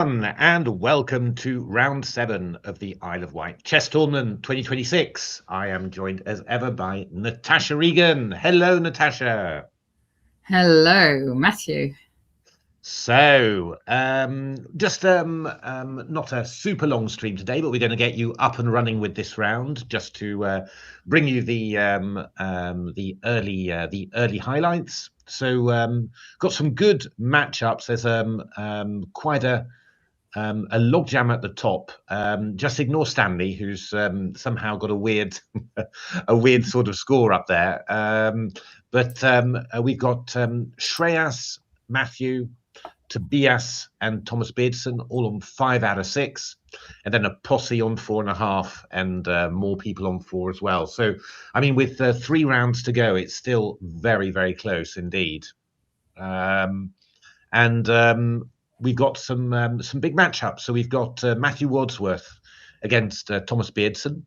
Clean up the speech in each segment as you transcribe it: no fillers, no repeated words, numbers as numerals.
And welcome to round 7 of the Isle of Wight Chess Tournament 2026. I am joined as ever by Natasha Regan. Hello, Natasha. Hello, Matthew. So, just not a super long stream today, but we're going to get you up and running with this round, just to bring you the early highlights. So, got some good matchups. There's quite a logjam at the top. Just ignore Stanley, who's somehow got a weird sort of score up there. But we've got Shreyas, Matthew, Tobias and Thomas Beardson all on 5 out of 6, and then a posse on 4.5, and more people on 4 as well. So, I mean, with 3 rounds to go, it's still very, very close indeed. We've got some big matchups. So we've got Matthew Wadsworth against Thomas Beardson.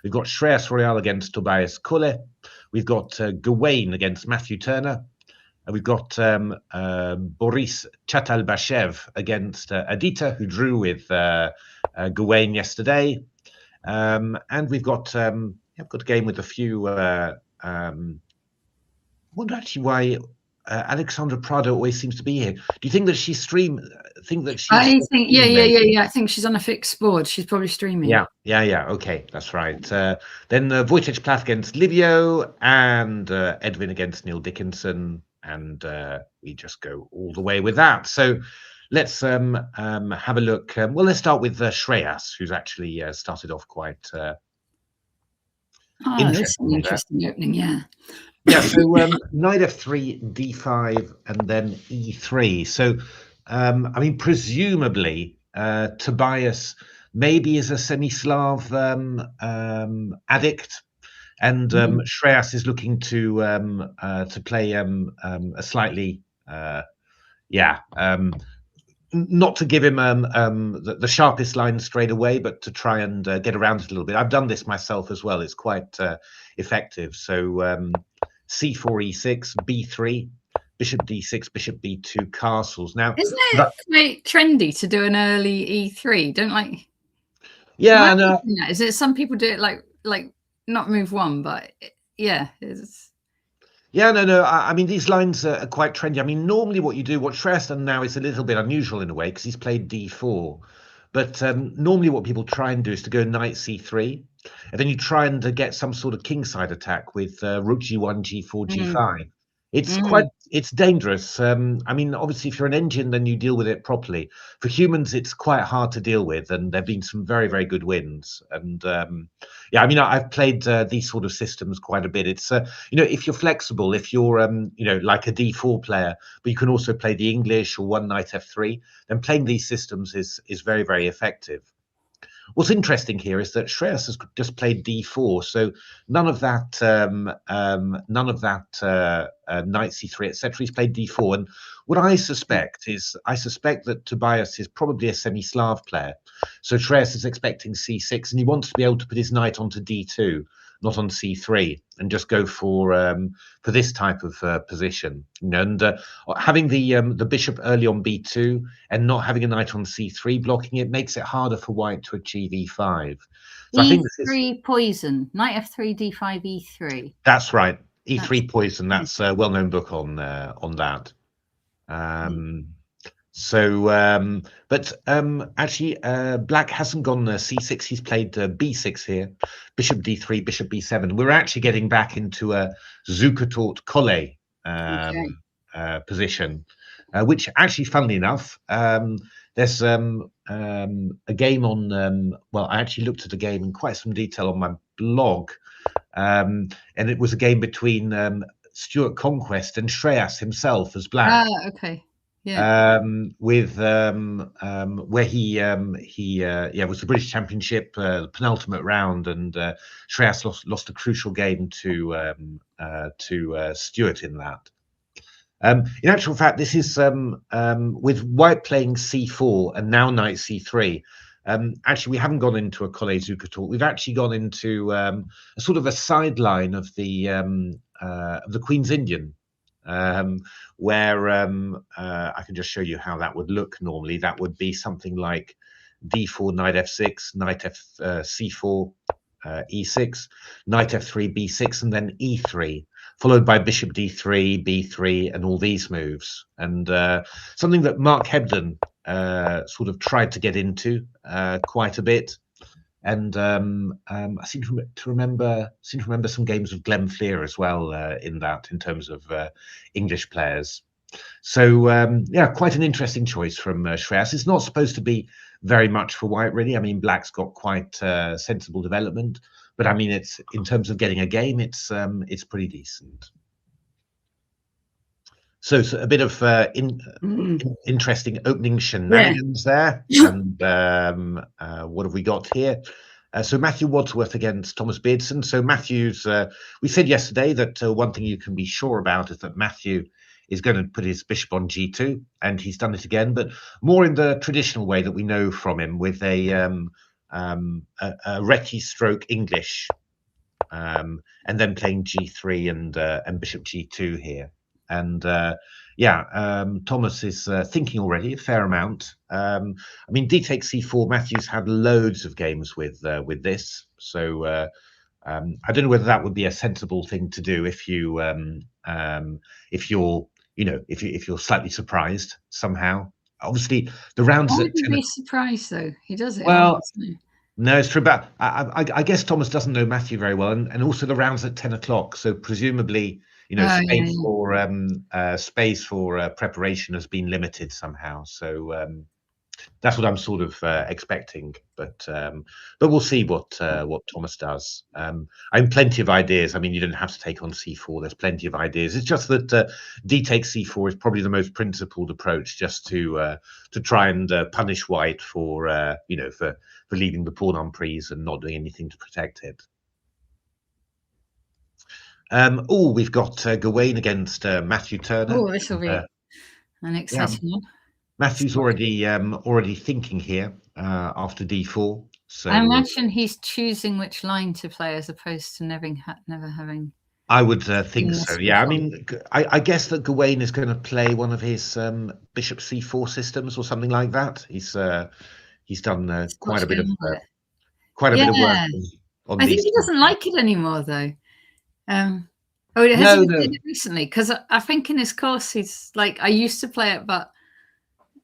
We've got Shreyas Royal against Tobias Kulle. We've got Gawain against Matthew Turner. And we've got Boris Chatalbashev against Adita, who drew with Gawain yesterday. And we've got a game with a few. I wonder actually why Alexandra Prado always seems to be here. Do you think that she's stream? I think yeah. I think she's on a fixed board. She's probably streaming. Yeah. Okay, that's right. Then Wojciech Plath against Livio, and Edwin against Neil Dickinson, and we just go all the way with that. So let's have a look. Well, let's start with Shreyas, who's actually started off quite this is an interesting opening, yeah. Yeah, so knight f3, d5, and then e3. So, I mean, presumably, Tobias maybe is a semi-Slav addict, and Shreyas is looking to play a slightly, not to give him the sharpest line straight away, but to try and get around it a little bit. I've done this myself as well. It's quite effective. So c4, e6, b3, bishop d6, bishop b2, castles. Now, isn't it quite trendy to do an early e3? Don't like. Yeah, no. Is it some people do it like not move one, but yeah, it's. Yeah, no. I mean, these lines are quite trendy. I mean, normally what Shreyas done now is a little bit unusual in a way because he's played d4. But normally what people try and do is to go knight c3, and then you try and get some sort of kingside attack with rook g1, g4, g5. It's dangerous. I mean, obviously, if you're an engine, then you deal with it properly. For humans, it's quite hard to deal with, and there've been some very, very good wins. And I mean, I've played these sort of systems quite a bit. It's if you're flexible, if you're like a d4 player, but you can also play the English or one knight f3, then playing these systems is very, very effective. What's interesting here is that Shreyas has just played d4, so none of that knight c3, etc. He's played d4, and what I suspect that Tobias is probably a semi-Slav player. So Shreyas is expecting c6, and he wants to be able to put his knight onto d2, not on c3, and just go for this type of position. And having the bishop early on b2 and not having a knight on c3 blocking it makes it harder for white to achieve e5. So I think this is poison. Knight f3, d5, e3. That's right. E3 poison. That's a well-known book on that. But actually, black hasn't gone c6. He's played b6 here, bishop d3, bishop b7. We're actually getting back into a Zukertort Kolle position, which actually, funnily enough, there's a game on. Well, I actually looked at a game in quite some detail on my blog, and it was a game between Stuart Conquest and Shreyas himself as black. Okay. Yeah. With where he was the British Championship penultimate round, and Shreyas lost a crucial game to Stuart in that. In actual fact, this is with white playing c4 and now knight c3. Actually, we haven't gone into a Kolle Zukertort. We've actually gone into a sort of a sideline of the Queen's Indian. where I can just show you how that would look normally. That would be something like d4, knight f6, knight c4, e6, knight f3, b6, and then e3, followed by bishop d3, b3, and all these moves. And something that Mark Hebden sort of tried to get into quite a bit. And I seem to remember some games of Glenn Fleer as well in terms of English players. So yeah, quite an interesting choice from Shreyas. It's not supposed to be very much for white, really. I mean, black's got quite sensible development, but I mean, it's in terms of getting a game, it's pretty decent. So a bit of interesting opening shenanigans there. And what have we got here? So Matthew Wadsworth against Thomas Beardson. So Matthew's, we said yesterday that one thing you can be sure about is that Matthew is going to put his bishop on g2, and he's done it again, but more in the traditional way that we know from him, with a recce stroke English, and then playing g3 and bishop g2 here. And yeah, Thomas is thinking already a fair amount. I mean, d takes c4. Matthew's had loads of games with this, so I don't know whether that would be a sensible thing to do if you're if you're slightly surprised somehow. Obviously, the rounds. Why would you be surprised though? He does it. Well, no, it's true. But I guess Thomas doesn't know Matthew very well, and also the rounds at 10 o'clock. So presumably, space for preparation has been limited somehow. So that's what I'm sort of expecting. But we'll see what Thomas does. I have plenty of ideas. I mean, you don't have to take on c4. There's plenty of ideas. It's just that d takes c4 is probably the most principled approach, just to try and punish white for for leaving the pawn on prise and not doing anything to protect it. We've got Gawain against Matthew Turner. Oh, this will be an exciting one. Matthew's already thinking here after d4. So I imagine he's choosing which line to play as opposed to never having. I would think so. Yeah, I mean, I guess that Gawain is going to play one of his bishop c4 systems or something like that. He's done quite a bit of work on I think he doesn't like it anymore, though. Has he played it recently? Because I think in his course he's like, I used to play it, but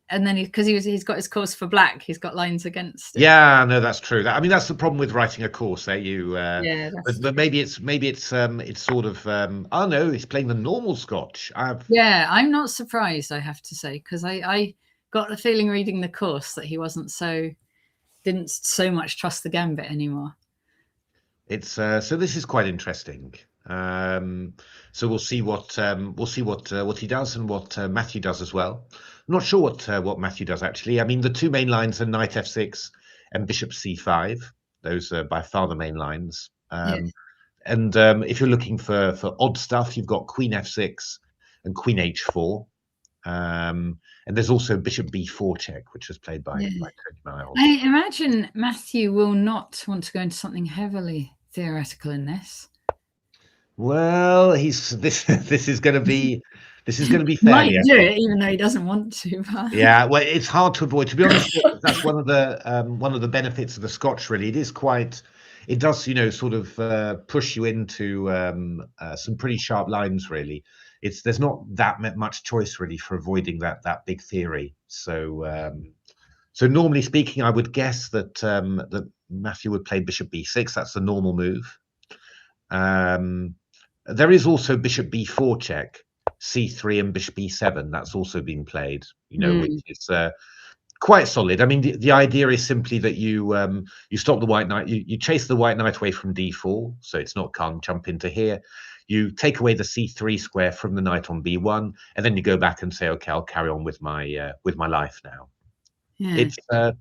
and then because he's got his course for black, he's got lines against it. Yeah, no, that's true. I mean, that's the problem with writing a course. But maybe it's sort of oh no, he's playing the normal Scotch. Yeah, I'm not surprised, I have to say, because I got the feeling reading the course that he didn't so much trust the gambit anymore. It's so this is quite interesting. So we'll see what he does and what Matthew does as well. I'm not sure what Matthew does actually. I mean, the two main lines are knight f6 and bishop c5. Those are by far the main lines. And if you're looking for odd stuff, you've got queen f6 and queen h4. And there's also bishop b4 check, which was played by Tony Miles. I imagine Matthew will not want to go into something heavily theoretical in this. Well, this is going to be fairly. He might do it, even though he doesn't want to. But... Yeah, well, it's hard to avoid. To be honest, that's one of the benefits of the Scotch. Really, it does sort of push you into some pretty sharp lines. Really, there's not that much choice really for avoiding that big theory. So normally speaking, I would guess that Matthew would play bishop b6. That's the normal move. There is also bishop b4 check, c3 and bishop b7. That's also been played, which is quite solid. I mean, the idea is simply that you stop the white knight, you chase the white knight away from d4, so can't jump into here. You take away the c3 square from the knight on b1, and then you go back and say, okay, I'll carry on with my life now. Yeah.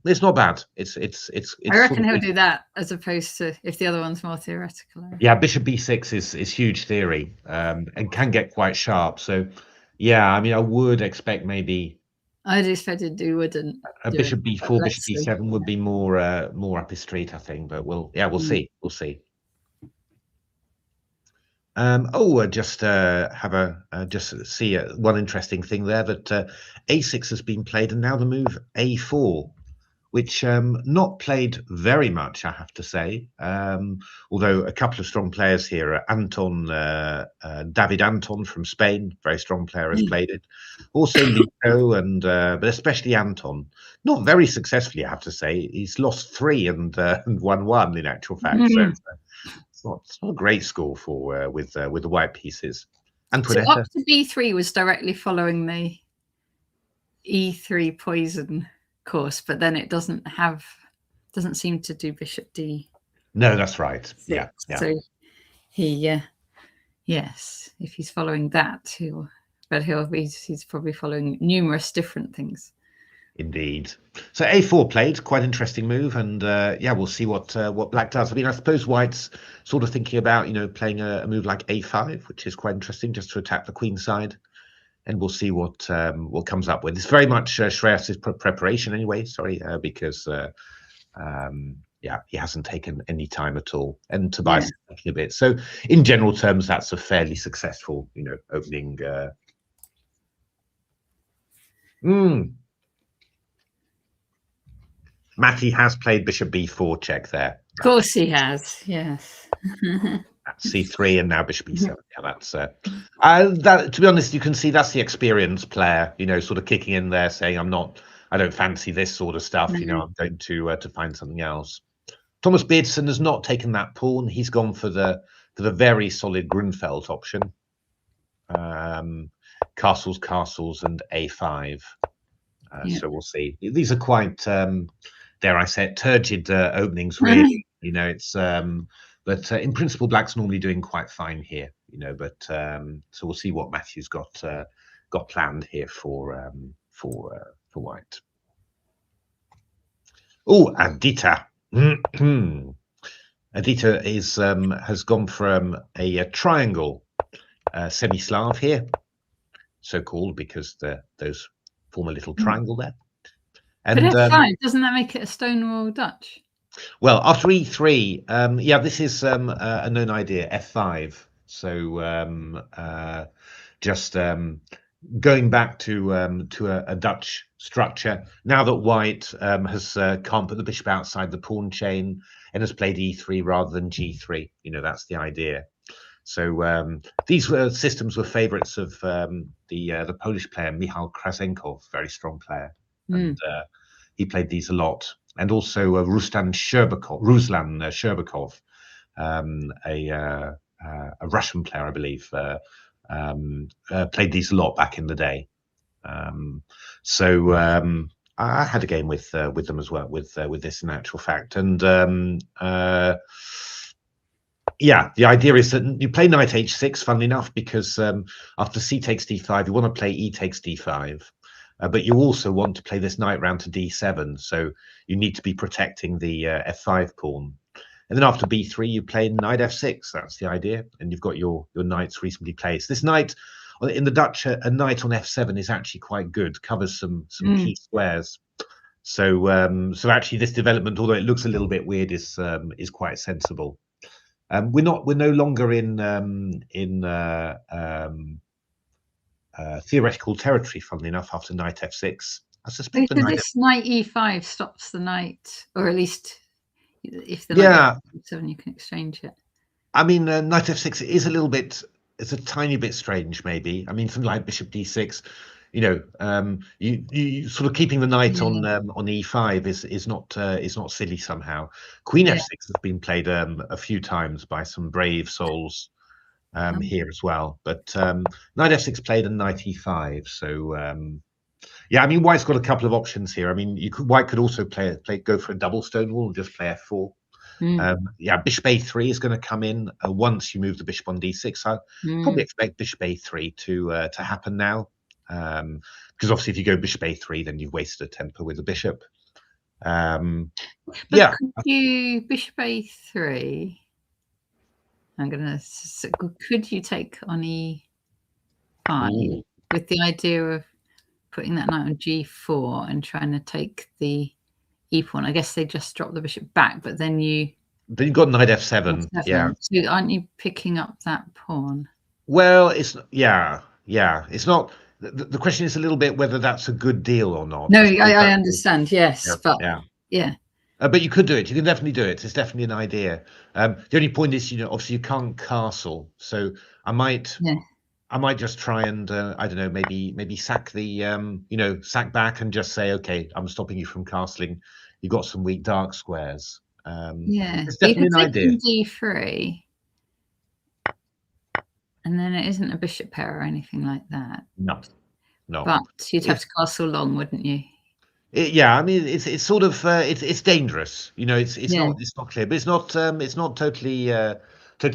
It's not bad. It's I reckon he'll do that as opposed to if the other one's more theoretical. Yeah, bishop b6 is huge theory, and can get quite sharp. So yeah, I mean, I would expect maybe I'd expected he wouldn't. A bishop b4, bishop b7 would be more up his street, I think. But we'll see. We'll see. Just have just see one interesting thing there, that A6 has been played, and now the move A4, which not played very much, I have to say. Although a couple of strong players here, David Anton from Spain, very strong player, has played it. Also Lito, and but especially Anton, not very successfully, I have to say. He's lost 3 and won 1 in actual fact. So it's not a great score for with the white pieces. Antoinette. So up to B3 was directly following the E3 poison course, but then it doesn't seem to do bishop D. No, that's right. Yeah. So he, yes, if he's following that, he's probably following numerous different things. Indeed. So A4 played, quite interesting move, and we'll see what black does. I mean, I suppose white's sort of thinking about playing a move like A5, which is quite interesting, just to attack the queen side, and we'll see what comes up with. It's very much Shreyas' preparation anyway. Sorry, because he hasn't taken any time at all, and Tobias is taking a bit. So in general terms, that's a fairly successful opening. Matty has played bishop b4 check there. Of course he has, yes. C3 and now bishop e7. Yeah, that's that. To be honest, you can see that's the experienced player, sort of kicking in there, saying, I don't fancy this sort of stuff. I'm going to find something else. Thomas Beardson has not taken that pawn. He's gone for the very solid Grunfeld option. Castles, and a5. So we'll see. These are quite, dare I say it, turgid openings, really. It's but in principle, black's normally doing quite fine here. But so we'll see what Matthew's got planned here for white. Oh, Adita. Adita has gone from a triangle semi-Slav here, so called because those form a little triangle there. And but F5, doesn't that make it a Stonewall Dutch? Well, after E3, this is a known idea, F5. So just going back to a Dutch structure. Now that white can't put the bishop outside the pawn chain and has played E3 rather than G3. That's the idea. So these systems were favorites of the Polish player Michał Krasenkov, very strong player, and he played these a lot. And also Ruslan Sherbakov, a Russian player, I believe, played these a lot back in the day. So I had a game with them as well, with this in actual fact. And the idea is that you play knight h6, funnily enough, because after c takes d5, you want to play e takes d5. But you also want to play this knight round to d7, so you need to be protecting the f5 pawn. And then after b3, you play knight f6. That's the idea, and you've got your knights reasonably placed. This knight in the Dutch, a knight on f7 is actually quite good, covers some key squares. So actually, this development, although it looks a little bit weird, is quite sensible. We're no longer in theoretical territory, funnily enough, after knight f6. I suspect knight e5 stops the knight, or at least if the knight f7, you can exchange it. I mean, knight f6 is a little bit, it's a tiny bit strange, maybe. I mean, something like bishop d6, you sort of keeping the knight on e5 is not silly somehow. Queen f6 has been played a few times by some brave souls. Here as well, but knight f6 played and knight e5. So I mean, white's got a couple of options here. I mean, white could also go for a double Stonewall and just play f4. Bishop a3 is going to come in once you move the bishop on d6. I probably expect bishop a3 to happen now, because obviously if you go bishop a3, then you've wasted a tempo with the bishop. Could you bishop a3? Could you take on e5 with the idea of putting that knight on g4 and trying to take the e pawn? I guess they just drop the bishop back, but then you But you've got knight f7. Yeah. So aren't you picking up that pawn? Well, it's it's not. The question is a little bit whether that's a good deal or not. No, I understand. Yes, but yeah. But you could do it. You can definitely do it. It's definitely an idea. The only point is, obviously you can't castle. So I might just try and I don't know, maybe sack the sack back and just say, okay, I'm stopping you from castling. You've got some weak dark squares. It's definitely an idea. D3, and then it isn't a bishop pair or anything like that. No. But you'd have to castle long, wouldn't you? I mean, it's sort of it's dangerous. It's not clear, but it's not totally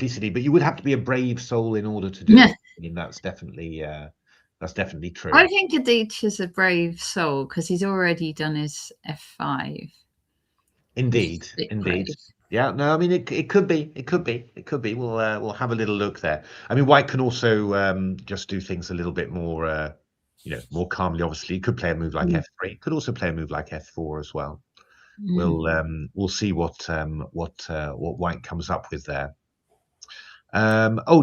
silly. But you would have to be a brave soul in order to do it. I mean, that's definitely true. I think Adich is a brave soul because he's already done his f5. Indeed. Yeah, no, I mean it could be. We'll have a little look there. I mean, White can also just do things a little bit more more calmly. Obviously, he could play a move like f3. Could also play a move like f4 as well. We'll see what White comes up with there.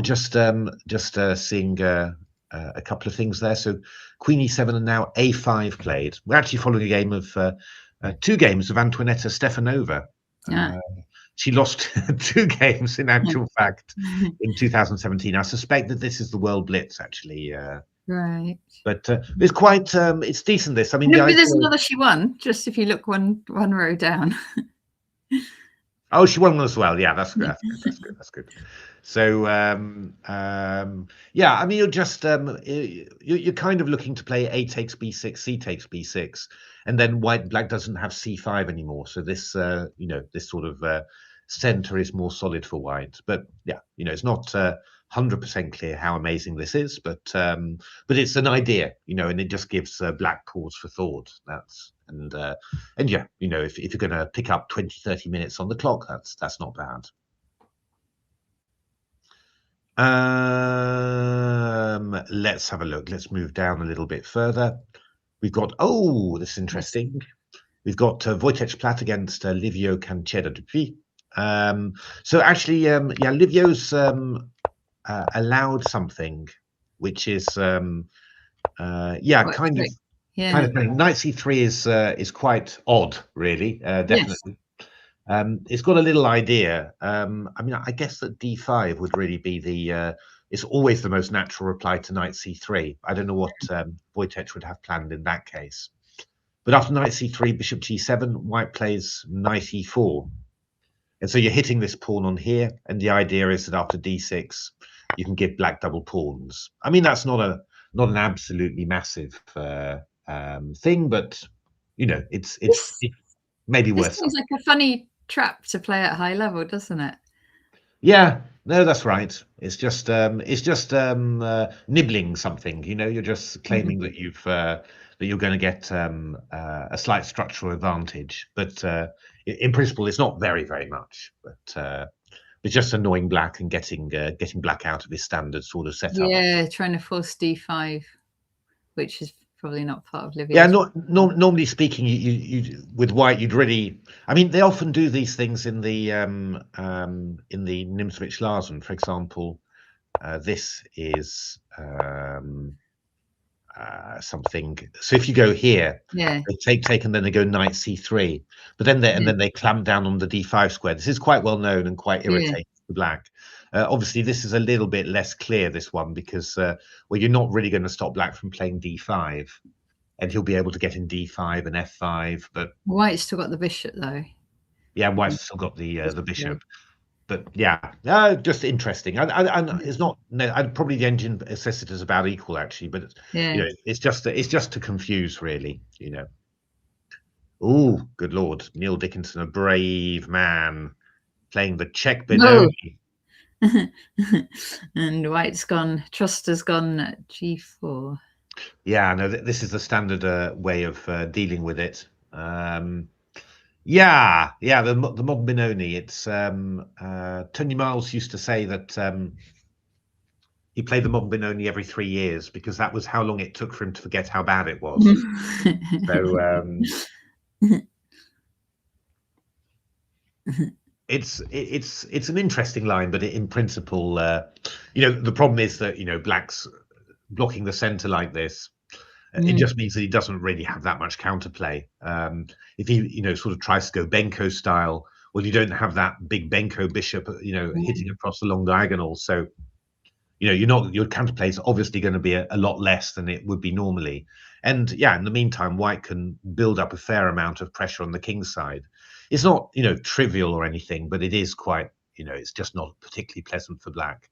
Just seeing a couple of things there. So Queen e7 and now a5 played. We're actually following a game of 2 games of Antoaneta Stefanova. She lost 2 games in actual fact in 2017. I suspect that this is the World Blitz actually. Right. But it's quite it's decent, this. I mean, there's another she won, just if you look one row down. Oh, she won as well. Yeah, that's good. That's good. So I mean, you're just you're kind of looking to play A takes B6, C takes B6, and then black doesn't have C5 anymore. So this this sort of center is more solid for White. But yeah, it's not 100% clear how amazing this is, but it's an idea, and it just gives black pause for thought. And yeah, if you're going to pick up 20-30 minutes on the clock, that's not bad. Let's have a look. Let's move down a little bit further. We've got this is interesting. We've got Wojciech Platt against Livio Cancheda Dupuis. So actually, Livio's allowed something, which is kind of knight c3 is quite odd, really. Definitely. It's got a little idea. I mean, I guess that d5 would really be it's always the most natural reply to knight c3. I don't know what Wojciech would have planned in that case. But after knight c3, bishop g7, White plays knight e4. And so you're hitting this pawn on here, and the idea is that after d6, you can give black double pawns. I mean, that's not an absolutely massive thing, but it's maybe worth. Seems like a funny trap to play at high level, doesn't it? Yeah, no, that's right. It's just nibbling something. You're just claiming that you're going to get a slight structural advantage, but in principle, it's not very much. But it's just annoying black and getting black out of his standard sort of setup. Yeah, trying to force d5, which is probably not part of Livio's. Yeah, normally speaking, you with White, you'd really. I mean, they often do these things in the Nimzowitsch Larsen, for example. This is something. So if you go here, they take, and then they go knight c3, but then they clamp down on the d5 square. This is quite well known and quite irritating to black. Obviously, this is a little bit less clear, this one, because you're not really going to stop black from playing d5, and he'll be able to get in d5 and f5. But White's still got the bishop, though. Yeah, White's still got the bishop. But yeah, just interesting. It's not. No, probably the engine assessed it as about equal, actually. But it's just to confuse, really. Oh, good Lord, Neil Dickinson, a brave man, playing the Czech Benoni. And White's gone. Truster's gone at g4. Yeah, no, this is the standard way of dealing with it. Yeah, the modern Benoni. It's Tony Miles used to say that he played the modern Benoni every 3 years because that was how long it took for him to forget how bad it was. So it's an interesting line, but in principle, the problem is that Black's blocking the center like this. It just means that he doesn't really have that much counterplay. If he sort of tries to go Benko style, well, you don't have that big Benko bishop hitting across the long diagonal. So your counterplay is obviously going to be a lot less than it would be normally. And yeah, in the meantime, White can build up a fair amount of pressure on the king's side. It's not trivial or anything, but it is quite it's just not particularly pleasant for Black.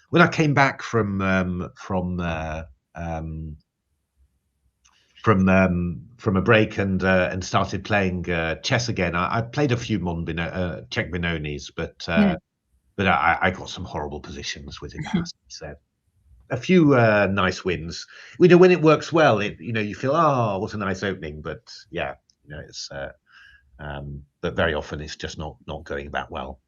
When I came back from a break and started playing chess again, I played a few Czech Benonis, but I got some horrible positions with it. Has to be said. A few nice wins. When it works well, you feel, oh, what a nice opening. But yeah, it's but very often it's just not going that well.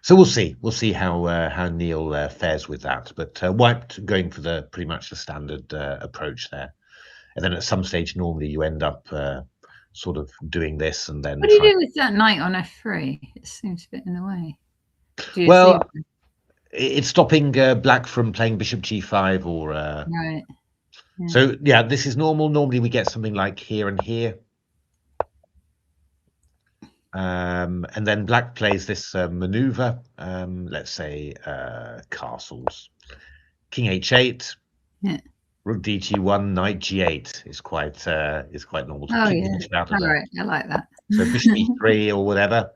So we'll see. We'll see how Neil fares with that. But White going for pretty much the standard approach there, and then at some stage normally you end up sort of doing this, and then what do you do with that knight on f3? It seems a bit in the way. Well, it's stopping Black from playing bishop g5 or right. Yeah. So yeah, this is normal. Normally we get something like here and here. And then Black plays this maneuver, let's say castles, king h8, rook d1, knight g8 is quite normal to keep the bishop out of there. Right, I like that. So bishop e3 or whatever,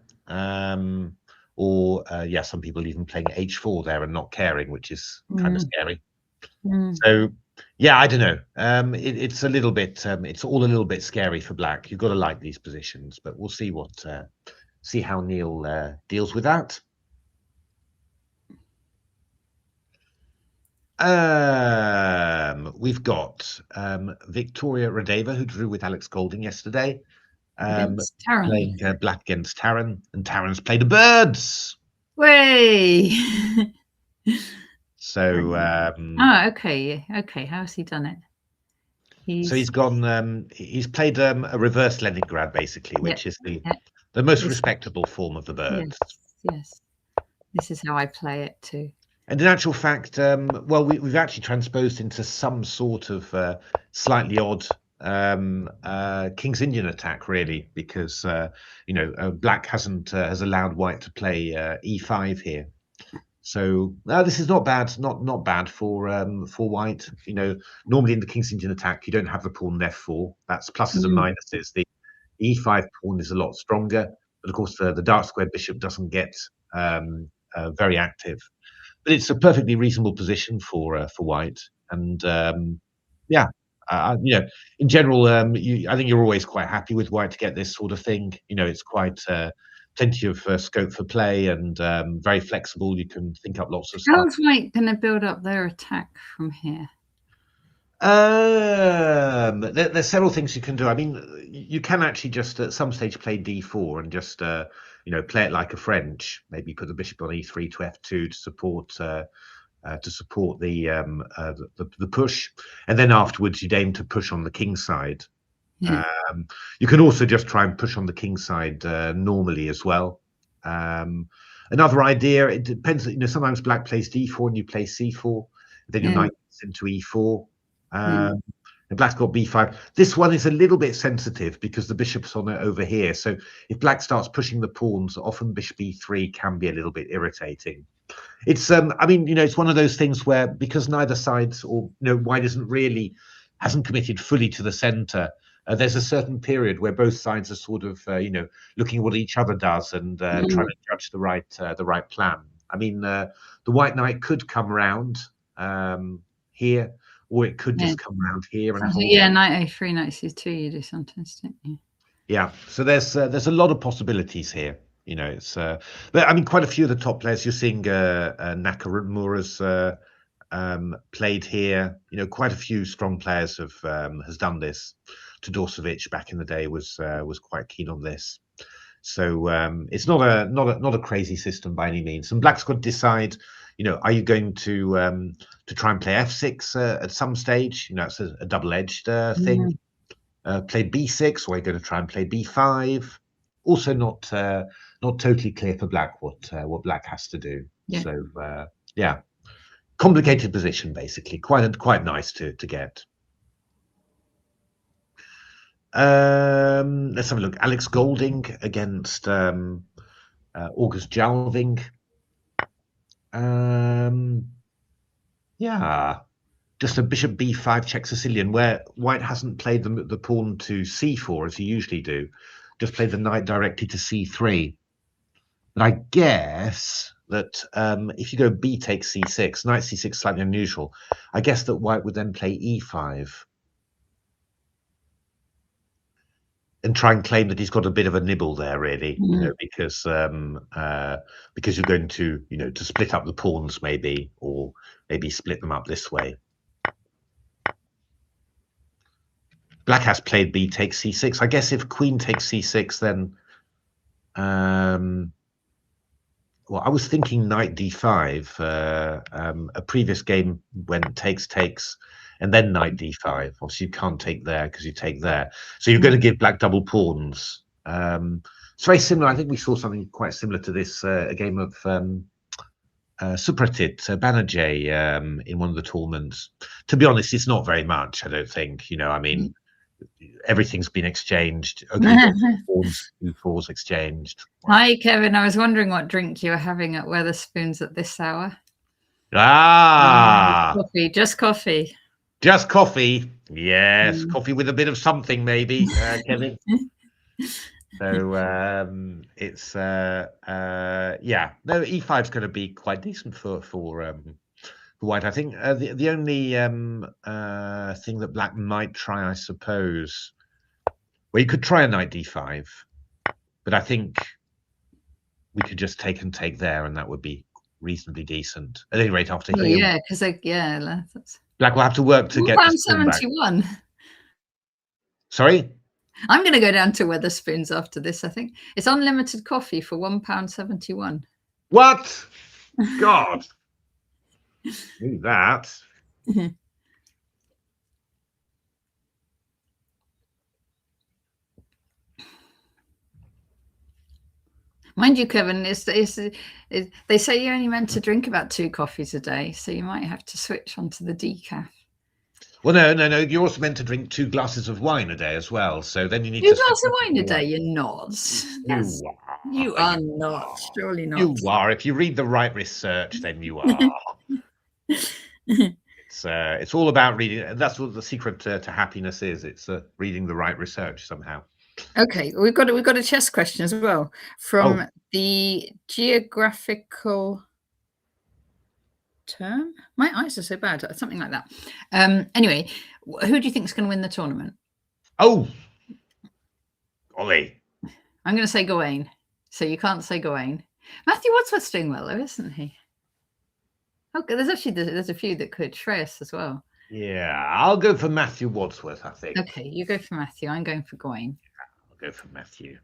or yeah, some people even playing h4 there and not caring, which is kind of scary. So yeah, I don't know. It's a little bit. It's all a little bit scary for Black. You've got to like these positions, but we'll see see how Neil deals with that. We've got Victoria Radeva, who drew with Alex Golding yesterday, playing Black against Taran, and Taran's played the birds. Way. So okay. How's he done it? So he's gone. He's played a reverse Leningrad, basically, which is the most respectable form of the birds. Yes, this is how I play it too. And in actual fact, well, we've actually transposed into some sort of slightly odd King's Indian attack, really, because Black has allowed White to play e5 here. So this is not bad, not bad for White. Normally in the King's Indian attack, you don't have the pawn on f4. That's pluses and minuses. The e5 pawn is a lot stronger, but of course the dark square bishop doesn't get very active. But it's a perfectly reasonable position for White, and yeah, in general, I think you're always quite happy with White to get this sort of thing. It's quite plenty of scope for play and very flexible. You can think up lots of stuff. How's White going to build up their attack from here? There's several things you can do. I mean, you can actually just at some stage play d4 and just play it like a French. Maybe put the bishop on e3 to f2 to support the push, and then afterwards you'd aim to push on the king side. You can also just try and push on the king side normally as well. Another idea, it depends. Sometimes Black plays d4 and you play c4. Then your knight gets into e4. And Black's got b5. This one is a little bit sensitive because the bishop's on it over here. So if Black starts pushing the pawns, often bishop e3 can be a little bit irritating. It's I mean, it's one of those things where because neither side's or White hasn't committed fully to the center. There's a certain period where both sides are sort of looking at what each other does and trying to judge the right plan. I mean, the White knight could come around here, or it could just come around here and hold. Yeah, knight a3, knight c2. You do sometimes, don't you? Yeah. So there's a lot of possibilities here. It's but I mean, quite a few of the top players you're seeing. Nakamura's played here. Quite a few strong players has done this. Todorovic back in the day was quite keen on this. So it's not a crazy system by any means. And Black's got to decide. Are you going to try and play f6 at some stage? It's a double-edged thing. Play b6, or are you going to try and play b5? also not totally clear for black what black has to do. Yeah. So yeah, complicated position basically. Quite nice to get. Let's have a look. Alex Golding against August Jalving. Yeah, just a bishop b5 check Sicilian, where White hasn't played the pawn to c4 as he usually do, just played the knight directly to c3. But I guess that if you go b takes c6, knight c6 slightly unusual. I guess that White would then play e5 and try and claim that he's got a bit of a nibble there, really, you know, because you're going to, you know, to split up the pawns maybe, or maybe split them up this way. Black has played b takes c6. I guess if queen takes c6, then well, I was thinking knight d5. A previous game went takes, and then knight d5. Obviously, you can't take there because you take there. So you're going to give black double pawns. It's very similar. I think we saw something quite similar to this, a game of Supratit Banerjee in one of the tournaments. To be honest, it's not very much, I don't think. You know, I mean, everything's been exchanged. Okay, fours exchanged. Hi, Kevin. I was wondering what drink you were having at Wetherspoons at this hour. Coffee, just coffee. Just coffee. Yes, coffee with a bit of something, maybe, Kevin. So it's yeah. No, e5 is going to be quite decent for White. I think the only thing that black might try, I suppose, well, you could try a knight d5, but I think we could just take there, and that would be reasonably decent. At any rate, after here. Yeah, because that's... Black will have to work to get the 71. Sorry? I'm going to go down to Wetherspoons after this, I think. It's unlimited coffee for £1.71. What? God. Do that. Mind you, Kevin, they say you're only meant to drink about 2 coffees a day, so you might have to switch onto the decaf. Well, no. You're also meant to drink 2 glasses of wine a day as well. So then you need 2 glasses of wine a day. You're not. You are not. Surely not. You are. If you read the right research, then you are. It's all about reading. That's what the secret to happiness is. It's reading the right research somehow. Okay, we've got a chess question as well from the geographical term. My eyes are so bad, something like that. Anyway, who do you think is going to win the tournament? Oh, Ollie. I'm going to say Gawain. So you can't say Gawain. Matthew Wadsworth's doing well, though, isn't he? Okay, there's a few that could. Shreyas as well. Yeah, I'll go for Matthew Wadsworth, I think. Okay, you go for Matthew. I'm going for Gawain. I'll go for Matthew.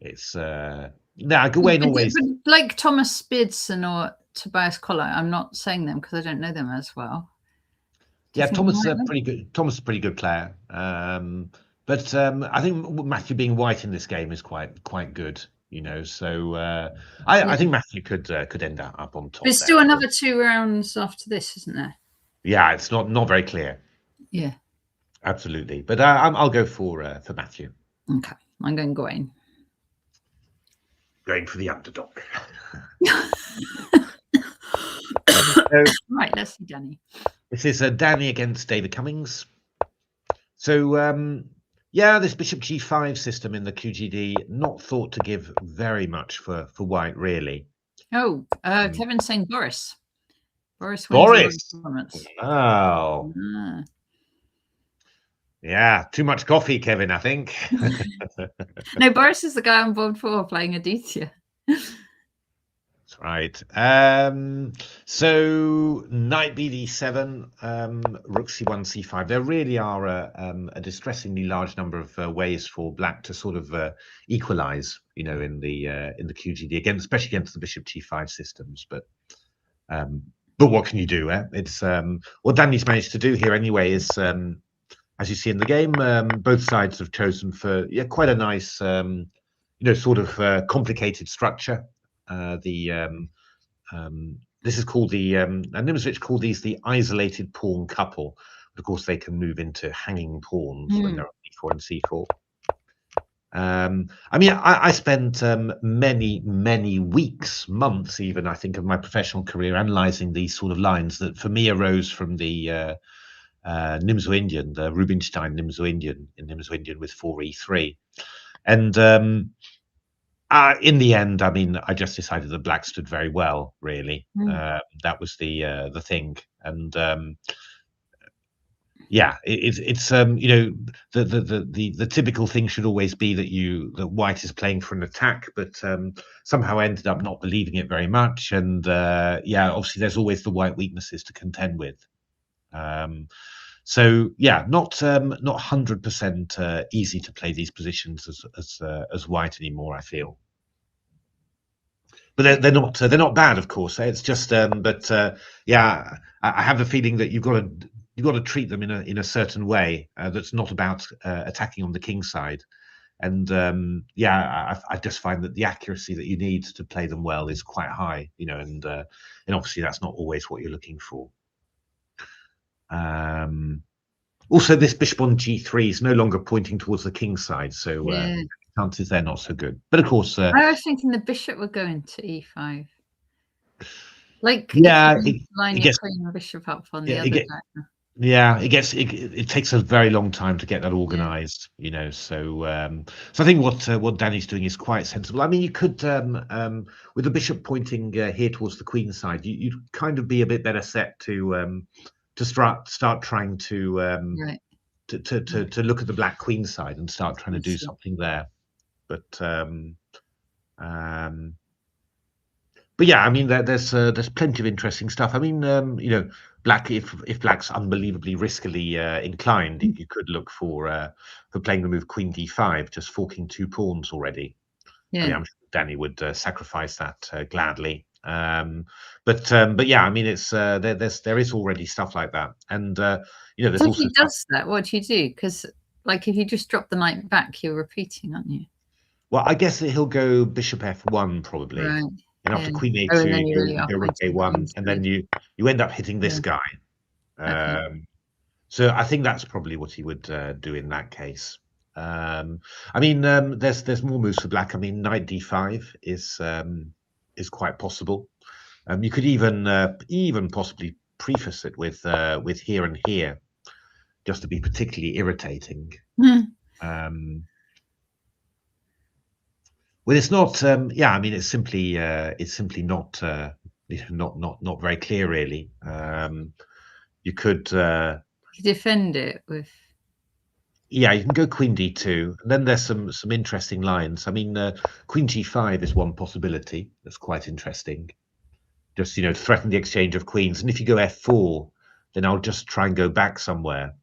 It's Gawain always like Thomas Speardson or Tobias Collar. I'm not saying them because I don't know them as well. Yeah, Thomas is a pretty good. Thomas is a pretty good player. But I think Matthew being white in this game is quite good. You know, so I think Matthew could end up on top. There's still another 2 rounds after this, isn't there? Yeah, it's not very clear. Yeah, absolutely. But I'll go for Matthew. Okay, I'm going Gawain. Going for the underdog. Right, let's see Danny. This is Danny against David Cummings. So yeah, this bishop g5 system in the QGD not thought to give very much for white, really. Oh, Kevin's saying Boris. Boris. Wow. Yeah, too much coffee, Kevin, I think. No, Boris is the guy on board 4 playing Aditya. That's right. So knight bd7, rook c1, c5. There really are a distressingly large number of ways for black to sort of equalize, you know, in the QGD, especially against the bishop g5 systems. But what can you do? It's what Danny's managed to do here anyway is, as you see in the game, both sides have chosen for quite a nice sort of complicated structure. This is called the and Nimzowitsch called these the isolated pawn couple. But of course, they can move into hanging pawns when they're on e4 and c4. I mean, I spent many weeks, months even, I think, of my professional career analysing these sort of lines that for me arose from the Nimzo-Indian, the Rubinstein Nimzo-Indian in Nimzo-Indian with 4e3. And in the end, I mean, I just decided that black stood very well, really. That was the thing. And yeah, it's the typical thing should always be that white is playing for an attack, but somehow ended up not believing it very much. And yeah, obviously there's always the white weaknesses to contend with. So yeah, not 100% easy to play these positions as white anymore, I feel. But they're not bad, of course. It's just yeah, I have a feeling that you've got to treat them in a certain way that's not about attacking on the king side. And yeah, I just find that the accuracy that you need to play them well is quite high, and obviously that's not always what you're looking for. Also, this bishop on g3 is no longer pointing towards the king side, so chances they're not so good. But of course, I was thinking the bishop would go into e5. Like, yeah, line your queen and bishop up on the other side. Yeah, it takes a very long time to get that organized, So so I think what Danny's doing is quite sensible. I mean, you could with the bishop pointing here towards the queen side, you'd kind of be a bit better set to start trying to look at the black queen side and start trying to do something there. But yeah, I mean, there's plenty of interesting stuff. I mean, black, if black's unbelievably riskily inclined, you could look for playing the move queen d5, just forking 2 pawns already. Yeah, I mean, I'm sure Danny would sacrifice that gladly. But yeah, I mean, it's there is already stuff like that, and there's so also. If he does that, what do you do? Because like if you just drop the knight back, you're repeating, aren't you? Well, I guess that he'll go bishop f1 probably. Right. And after queen a2, you go rook a1, and then you end up hitting this guy. So I think that's probably what he would do in that case. I mean, there's more moves for black. I mean, knight d5 is quite possible. You could even possibly preface it with here and here, just to be particularly irritating. Well, it's not. Yeah, I mean, it's simply not not very clear, really. You could defend it with. Yeah, you can go queen d2, and then there's some interesting lines. I mean, queen g5 is one possibility that's quite interesting. Just threaten the exchange of queens, and if you go f4, then I'll just try and go back somewhere,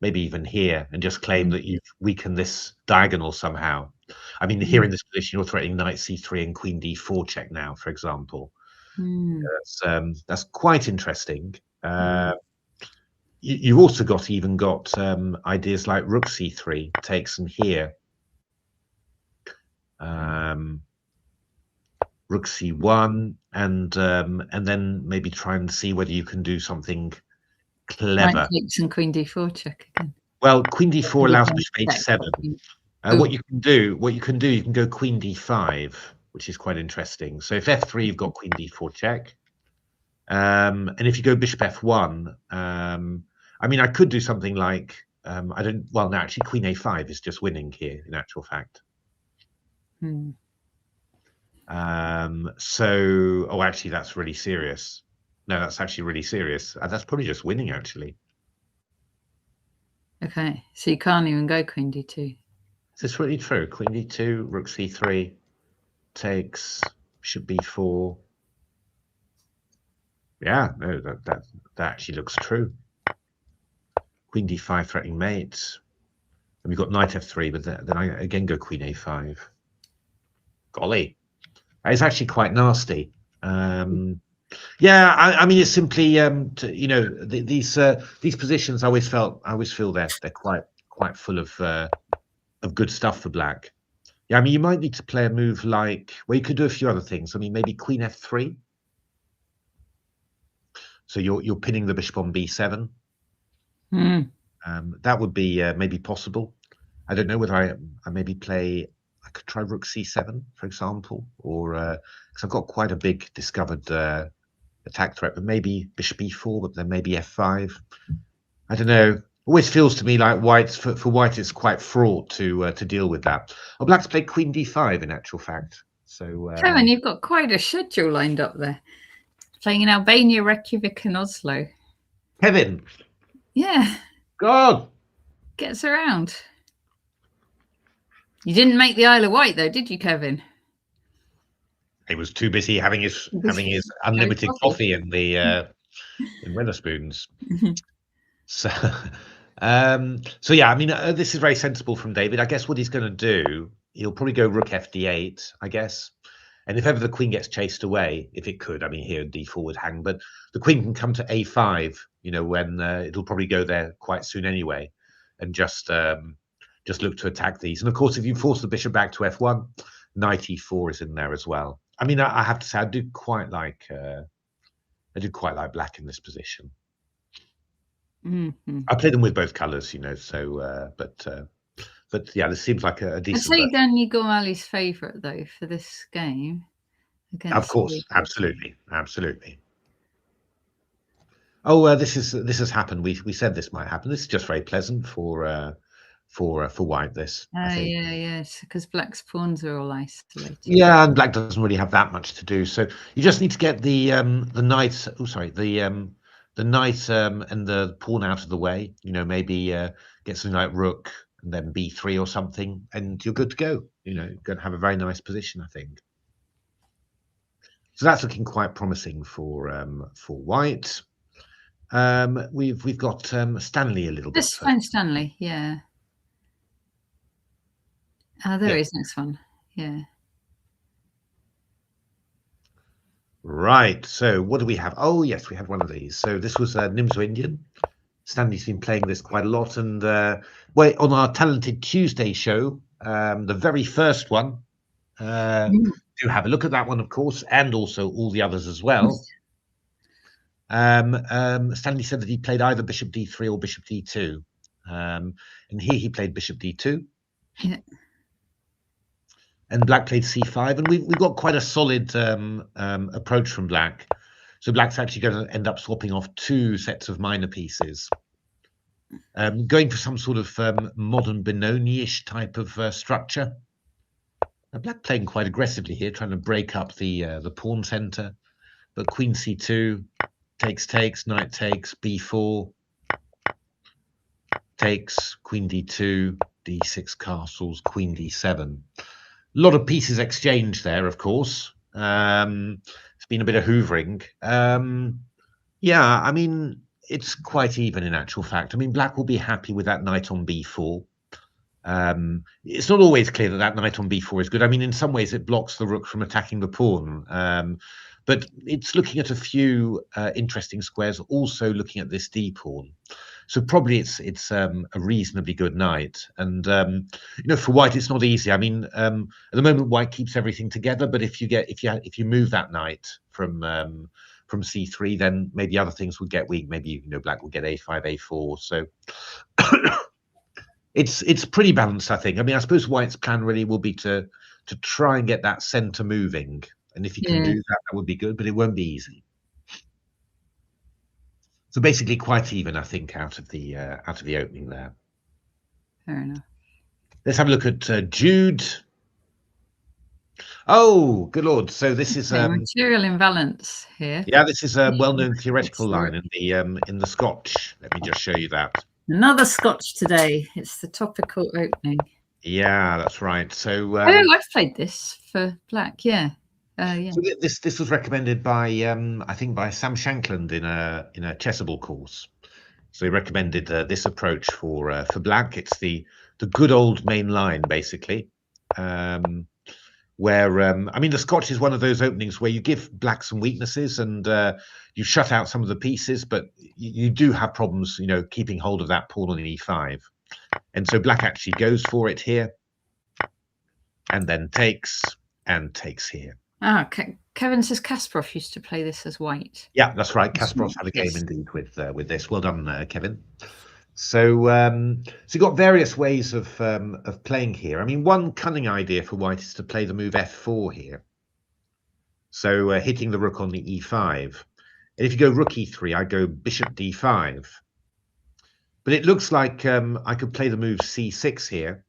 maybe even here, and just claim that you've weakened this diagonal somehow. I mean, here in this position, you're threatening knight c3 and queen d4 check now, for example. That's quite interesting. You've also got ideas like rook c3 takes and here. Rook c1 and then maybe try and see whether you can do something clever. Knight takes and queen d4 check again. Well, queen d4 allows bishop h7. What you can do, you can go queen d5, which is quite interesting. So if f3, you've got queen d4 check, and if you go bishop f1, I mean, I could do something like well, no, actually, queen a5 is just winning here in actual fact. So, oh, actually, that's really serious. No, that's actually really serious. That's probably just winning, actually. Okay, so you can't even go queen d2. Is this really true? Queen d2, rook c3, takes, bishop b4. Yeah, no, that actually looks true. Queen d5 threatening mate. And we've got knight f3, but then I again go queen a5. Golly, that is actually quite nasty. Yeah, I mean, it's simply these positions. I always feel they're quite full of good stuff for black. Yeah, I mean, you might need to play a move like, well, you could do a few other things. I mean, maybe Queen F3. So you're pinning the bishop on B7. That would be maybe possible. I don't know whether I maybe play. I could try Rook C7, for example, or because I've got quite a big discovered attack threat, but maybe Bishop E4, but then maybe F5. I don't know. Always feels to me like White's for White it's quite fraught to deal with that. Oh, Black's played Queen D5 in actual fact. So Kevin, you've got quite a schedule lined up there. Playing in Albania, Reykjavik, and Oslo. Kevin. Yeah. God. Gets around. You didn't make the Isle of Wight though, did you, Kevin? He was too busy having his unlimited coffee in the in Wetherspoons. So yeah, I mean, this is very sensible from David. I guess what he's going to do, he'll probably go Rook FD8, I guess. And if ever the queen gets chased away, if it could, I mean, here D4 would hang, but the queen can come to A5, you know, when it'll probably go there quite soon anyway, and just look to attack these. And of course, if you force the bishop back to F1, knight E4 is in there as well. I mean, I have to say, I do quite like Black in this position. I play them with both colours, you know. So, but yeah, this seems like a decent. I'd say Daniel Gormally's favourite though for this game. Of course, absolutely. Oh, this has happened. We said this might happen. This is just very pleasant for White. This. Yes, because Black's pawns are all isolated. Yeah, and Black doesn't really have that much to do. So you just need to get the knight. Oh, sorry, the knight and the pawn out of the way. You know, maybe get something like Rook and then B3 or something, and you're good to go. You know, you're going to have a very nice position, I think. So that's looking quite promising for White. We've got Stanley a little bit. Just find Stanley, yeah. There is next one, yeah. Right. So what do we have? Oh yes, we have one of these. So this was Nimzo Indian. Stanley's been playing this quite a lot, and well, on our Talented Tuesday show, the very first one, do have a look at that one, of course, and also all the others as well. Stanley said that he played either Bishop D3 or Bishop D2, and here he played Bishop D2. Yeah. And Black played C5, and we've got quite a solid approach from Black. So Black's actually going to end up swapping off 2 sets of minor pieces, going for some sort of modern Benoni-ish type of structure. Now, Black playing quite aggressively here, trying to break up the pawn center. But Queen C2 takes, knight takes, B4 takes, Queen D2, D6 castles, Queen D7. A lot of pieces exchanged there, of course. It's been a bit of hoovering. Yeah, I mean, it's quite even in actual fact. I mean, Black will be happy with that knight on B4. It's not always clear that that knight on B4 is good. I mean, in some ways, it blocks the rook from attacking the pawn. But it's looking at a few interesting squares, also looking at this D pawn. So probably it's a reasonably good knight. And you know, for White, it's not easy. I mean, at the moment, White keeps everything together. But if you move that knight from C3, then maybe other things would get weak. Maybe, you know, Black will get A5, A4. So it's pretty balanced, I think. I mean, I suppose White's plan really will be to try and get that center moving. And if you can do that, that would be good, but it won't be easy. So basically, quite even, I think, out of the opening there. Fair enough. Let's have a look at Jude. Oh, good lord! So this is material imbalance here. Yeah, this is a well-known theoretical line in the Scotch. Let me just show you that. Another Scotch today. It's the topical opening. Yeah, that's right. So I've played this for Black. Yeah. Yeah. So this was recommended by I think by Sam Shankland in a chessable course. So he recommended this approach for Black. It's the good old main line, basically, where I mean, the Scotch is one of those openings where you give Black some weaknesses and you shut out some of the pieces, but you do have problems, you know, keeping hold of that pawn on E5. And so Black actually goes for it here. and then takes and takes here. Ah, Kevin says Kasparov used to play this as white. Yeah, that's right. Kasparov's had a game indeed with this. Well done, Kevin. So you've got various ways of playing here. I mean, one cunning idea for white is to play the move f4 here. So hitting the rook on the e5. And if you go rook e3, I go bishop d5. But it looks like I could play the move c6 here.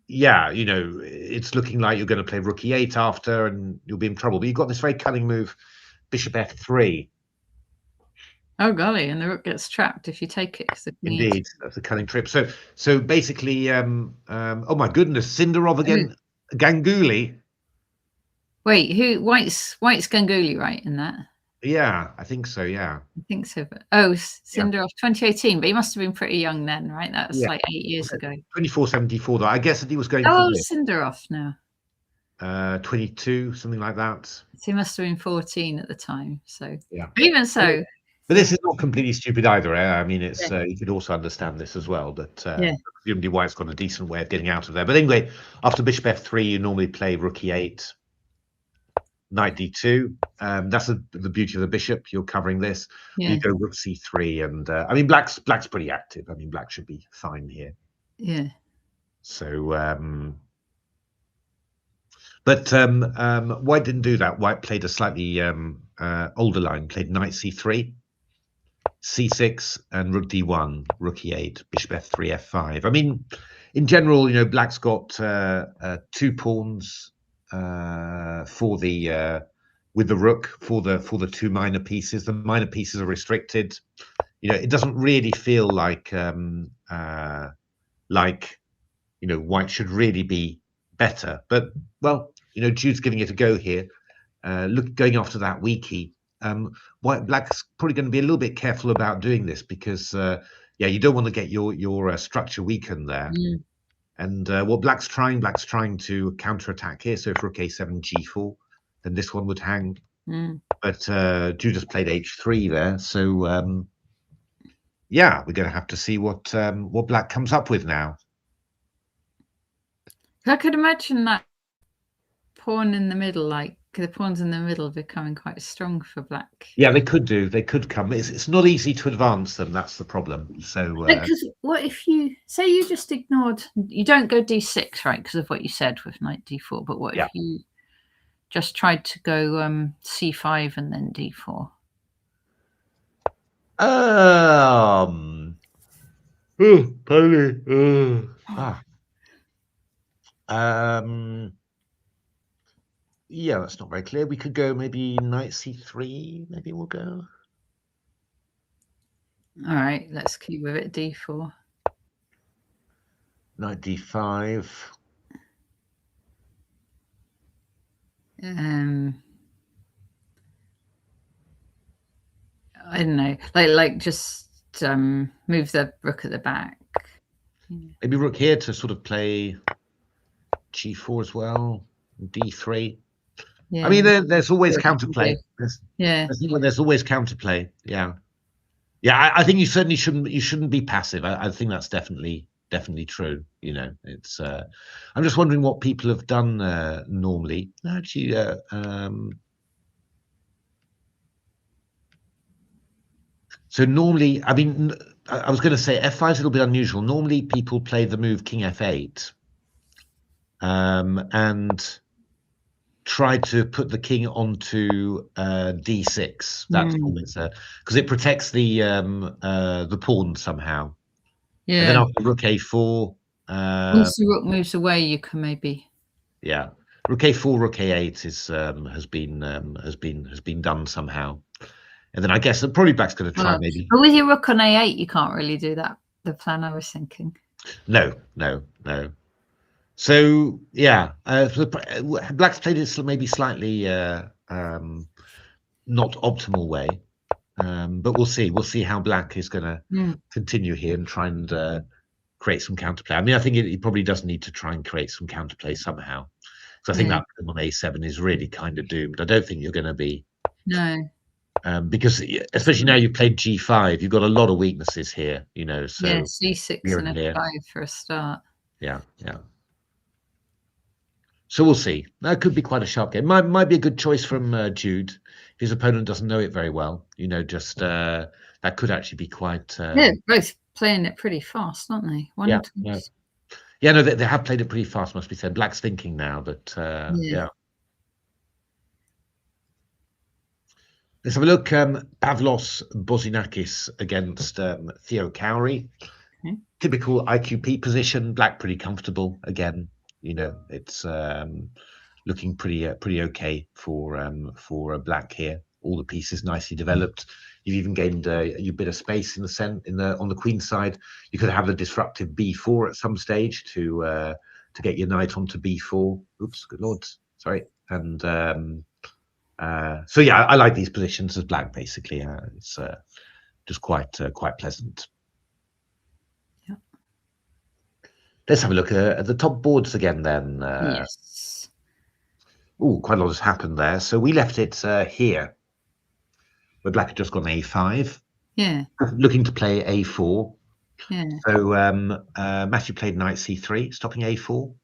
Yeah, you know, it's looking like you're going to play rook e8 after, and you'll be in trouble. But you've got this very cunning move, bishop f3. Oh golly, and the rook gets trapped if you take it. Indeed, that's a cunning trip. So basically, oh my goodness, Sindarov again, Ganguly. Wait, who? White's Ganguly, right? In that? Yeah, I think so. Yeah, I think so. But Sindarov, 2018, but he must have been pretty young then, right? That's like 8 years ago. 24-74, though. I guess that he was going. How old is Sindarov now? 22, something like that. So he must have been 14 at the time. So yeah, even so. But this is not completely stupid either. I mean, it's you could also understand this as well. But presumably White's got a decent way of getting out of there. But anyway, after bishop f3, you normally play rook e8, knight d2. That's the beauty of the bishop. You're covering this. Yeah. You go rook c3, and I mean, black's pretty active. I mean, black should be fine here. Yeah. So, but White didn't do that. White played a slightly older line. Played knight c3. c6 and rook d1, rook e8, bishop f3, f5. I mean, in general, you know, black's got 2 pawns for the with the rook for the 2 minor pieces. The minor pieces are restricted. You know, it doesn't really feel like you know, White should really be better. But well, you know, Jude's giving it a go here. Going after that weakie. Black's probably going to be a little bit careful about doing this because, yeah, you don't want to get your structure weakened there. And what Black's trying to counterattack here. So if rook a7, g4, then this one would hang. But Jude just played h3 there. So yeah, we're going to have to see what Black comes up with now. I could imagine that pawn in the middle, like the pawns in the middle, becoming quite strong for Black. Yeah, they could do. They could come. It's not easy to advance them. That's the problem. So, because what if you say you just ignored? You don't go d6, right? Because of what you said with knight d4. But what if you just tried to go c5 and then d4? Yeah, that's not very clear. We could go maybe knight c3. Maybe we'll go. All right, let's keep with it. d4. Knight d5. I don't know, like just move the rook at the back. Maybe rook here to sort of play g4 as well. D3. Yeah. I mean, there's always counterplay. There's always counterplay. Yeah. I think you certainly shouldn't be passive. I think that's definitely true. You know, it's. I'm just wondering what people have done normally. Actually, so normally, I mean, I was going to say f5 is a little bit unusual. Normally, people play the move king f8, and try to put the king onto d6. That's always because it protects the pawn somehow. Yeah. And then after rook a4, once the rook moves away, you can maybe. Yeah, rook a4, rook a8 has been done somehow. And then I guess probably Black's going to try maybe. But with your rook on a8, you can't really do that. The plan I was thinking. No. So yeah, Black's played it maybe slightly not optimal way, but we'll see. We'll see how Black is going to continue here and try and create some counterplay. I mean, I think he probably does need to try and create some counterplay somehow. So I think that on a7 is really kind of doomed. I don't think you're going to be. No. Because especially now you've played G5, you've got a lot of weaknesses here, you know. So yeah, C6 and F5 for a start. Yeah. So we'll see. That could be quite a sharp game. Might be a good choice from Jude. His opponent doesn't know it very well, you know. Just that could actually be quite. Yeah, both playing it pretty fast, aren't they? Yeah. No, they have played it pretty fast. Must be said. Black's thinking now, but yeah. Let's have a look. Pavlos Bozinakis against Theo Cowrie. Okay. Typical IQP position. Black pretty comfortable again. You know, it's looking pretty okay for Black here. All the pieces nicely developed. You've even gained a bit of space on the queen side. You could have a disruptive b4 at some stage to get your knight onto b4. Oops, good lord, sorry. And so yeah, I like these positions as Black. Basically, it's just quite pleasant. Yeah. Let's have a look at the top boards again then. Yes. Oh, quite a lot has happened there. So we left it here, where Black had just gone a5. Yeah. Looking to play a4. Yeah. So Matthew played knight c3, stopping a4,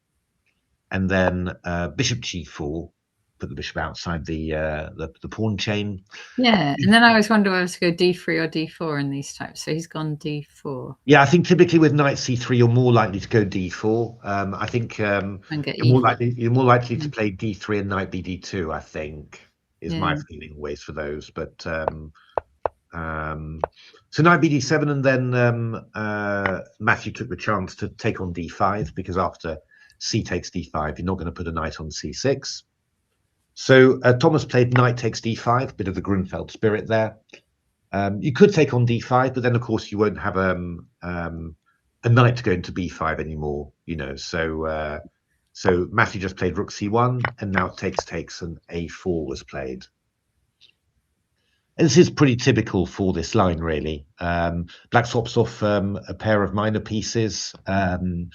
and then bishop g4. Put the bishop outside the pawn chain. Yeah, and then I always wonder whether to go d3 or d4 in these types. So he's gone d4. Yeah, I think typically with knight c3, you're more likely to go d4. I think you're more likely to play d3 and knight bd2. I think is my feeling always for those. But so knight bd7, and then Matthew took the chance to take on d5, because after c takes d5, you're not going to put a knight on c6. So Thomas played knight takes d5, bit of the Grunfeld spirit there. You could take on d5, but then of course you won't have a knight to go into b5 anymore, you know. So Matthew just played rook c1, and now takes, and a4 was played. And this is pretty typical for this line, really. Black swaps off a pair of minor pieces. White's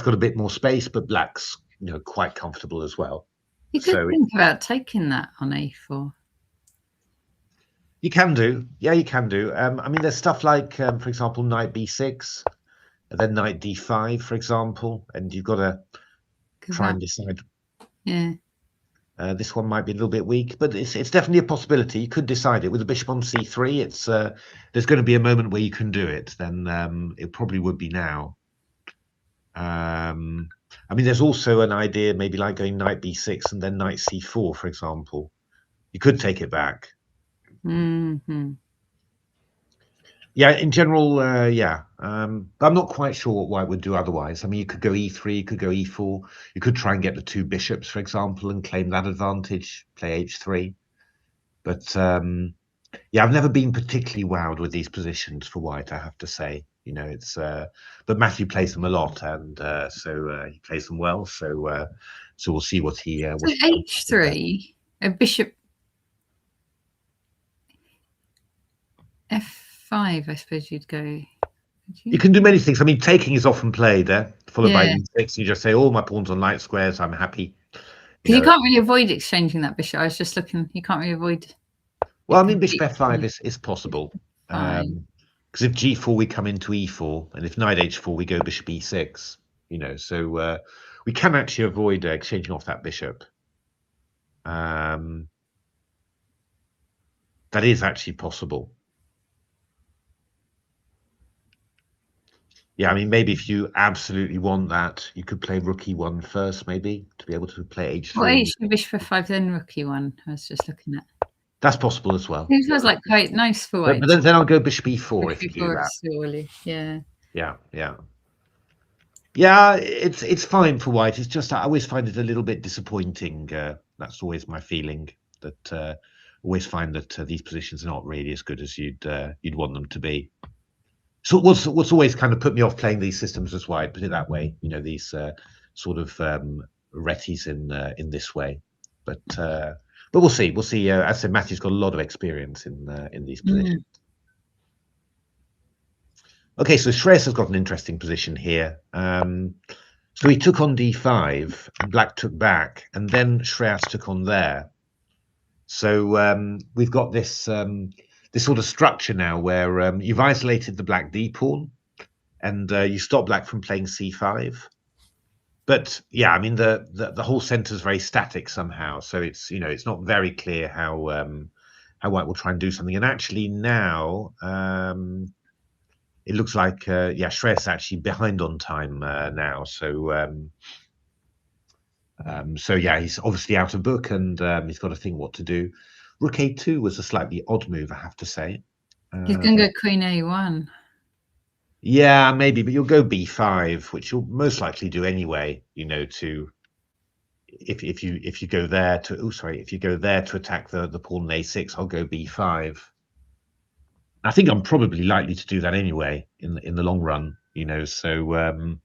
got a bit more space, but Black's quite comfortable as well. You could think about taking that on a4. You can do, yeah, you can do. I mean, there's stuff like, for example, knight b6, and then knight d5, for example, and you've got to try and decide. Yeah. This one might be a little bit weak, but it's definitely a possibility. You could decide it with the bishop on c3. It's there's going to be a moment where you can do it. Then it probably would be now. I mean, there's also an idea, maybe like going knight b6 and then knight c4, for example. You could take it back. Yeah, in general, yeah. But I'm not quite sure what White would do otherwise. I mean, you could go e3, you could go e4. You could try and get the two bishops, for example, and claim that advantage, play h3. But yeah, I've never been particularly wowed with these positions for White, I have to say. You know, it's but Matthew plays them a lot, and so he plays them well. So we'll see what he. So h3, a bishop f5. I suppose you'd go. You can do many things. I mean, taking is often played followed by e6. You just say, "Oh, my pawn's on light squares. I'm happy." Because you can't really avoid exchanging that bishop. I was just looking. You can't really avoid. Well, I mean, bishop f5 is possible. Because if g4 we come into e4, and if knight h4 we go bishop e6, you know, so we can actually avoid exchanging off that bishop. That is actually possible. Yeah, I mean, maybe if you absolutely want that, you could play rook e1 first, maybe, to be able to play h3. Well, h3, bishop f5, then rook e1. I was just looking at. That's possible as well. It was like quite nice for White. But then I'll go bishop e4 if you do that. Surely. Yeah. Yeah, it's fine for White. It's just I always find it a little bit disappointing. That's always my feeling. That always find that these positions are not really as good as you'd want them to be. So what's always kind of put me off playing these systems as White, put it that way. You know, these sort of retties in this way. But we'll see. We'll see. As I said, Matthew's got a lot of experience in these positions. Okay, so Shreyas has got an interesting position here. So he took on d5, and Black took back, and then Shreyas took on there. So we've got this this sort of structure now where you've isolated the black d pawn, and you stop black from playing c5. But yeah, I mean the whole centre is very static somehow, so it's it's not very clear how white will try and do something. And actually now it looks like yeah, Shreyas actually behind on time now. So yeah, he's obviously out of book, and he's got to think what to do. Rook a2 was a slightly odd move, I have to say. You can go queen a1. Yeah, maybe, but you'll go b5, which you'll most likely do anyway. To if you go there to if you go there to attack the pawn in a6, I'll go b5. I think I'm probably likely to do that anyway in the long run. So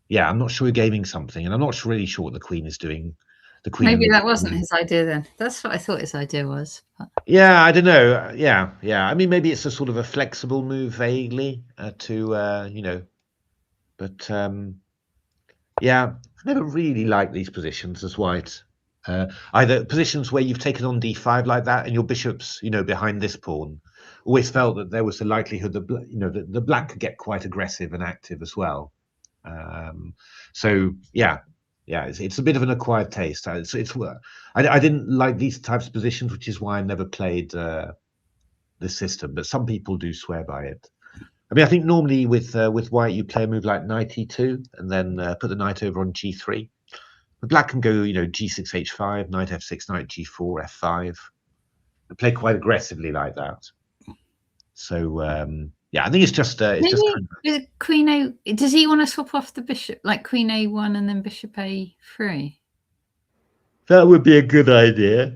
yeah, I'm not sure you're gaming something, and I'm not really sure what the queen is doing. The queen. Maybe that wasn't his idea then. That's what I thought his idea was. But... yeah, I don't know. Yeah. I mean, maybe it's a sort of a flexible move, vaguely, to but yeah, I never really liked these positions as white. Either positions where you've taken on d5 like that, and your bishop's behind this pawn. Always felt that there was a likelihood that the black could get quite aggressive and active as well. So yeah, it's a bit of an acquired taste. I didn't like these types of positions, which is why I never played this system. But some people do swear by it. I mean, I think normally with white you play a move like knight e2 and then put the knight over on g3. But black can go g6 h5, knight f6, knight g4, f5. And play quite aggressively like that. So yeah, I think it's just just kind of... queen a. Does he want to swap off the bishop, like queen a1 and then bishop a3? That would be a good idea.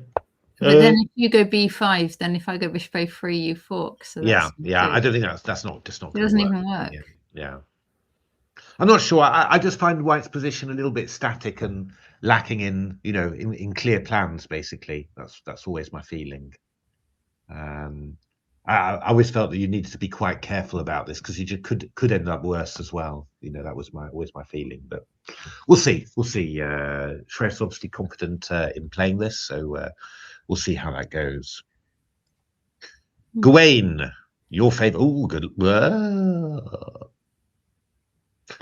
But then if you go b5, then if I go bishop a3, you fork. So yeah, I don't think that's not just not. It doesn't even work. Yeah. I'm not sure. I just find white's position a little bit static and lacking in in clear plans. Basically, that's always my feeling. I always felt that you needed to be quite careful about this because you just could end up worse as well. That was always my feeling. But we'll see. Shreyas obviously confident in playing this, so we'll see how that goes. Gawain, your favorite. Oh, good.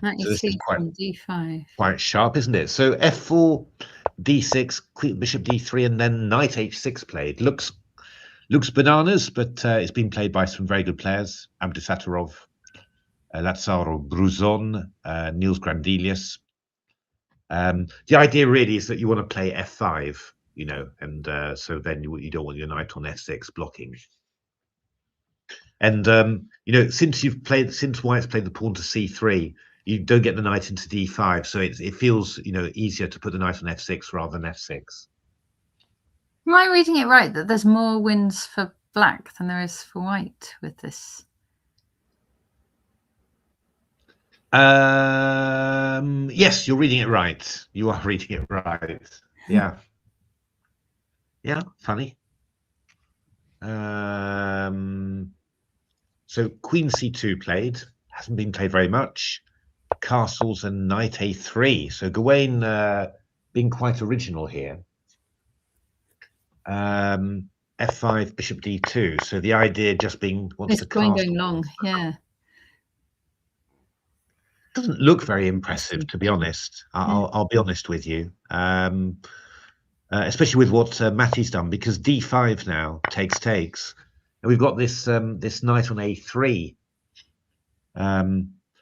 So this is quite d5. Quite sharp, isn't it? So f4, d6, queen, bishop d3, and then knight h6 played. Looks bananas, but it's been played by some very good players: Abdusatorov, Lazaro Bruzon, Niels Grandelius. The idea really is that you want to play f5, and so then you don't want your knight on f6 blocking. And since white's played the pawn to c3, you don't get the knight into d5, so it feels easier to put the knight on f6 rather than f6. Am I reading it right that there's more wins for black than there is for white with this? Yes, you're reading it right. You are reading it right. Yeah. Yeah, funny. So queen c2 played. Hasn't been played very much. Castles and knight a3. So Gawain being quite original here. F5, bishop d2. So the idea just being wants to castle. Going long, yeah. Doesn't look very impressive, to be honest. I'll be honest with you, especially with what Matty's done, because d5 now takes, and we've got this this knight on a3. I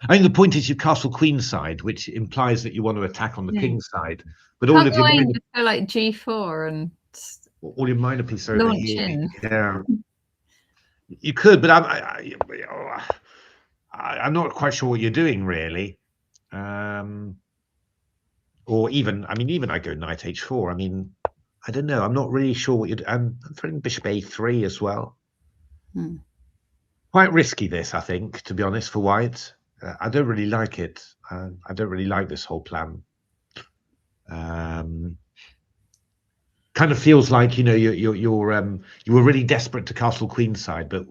think the point is you castle queen side, which implies that you want to attack on the king side. But all of your like g4 and all your minor pieces are over here. Yeah, you could, but I'm not quite sure what you're doing really. Or even I go knight h4. I mean, I don't know. I'm not really sure what you're. I'm throwing bishop a3 as well. Quite risky this, I think, to be honest, for white. I don't really like it. I don't really like this whole plan. Kind of feels like you were really desperate to castle queen side, but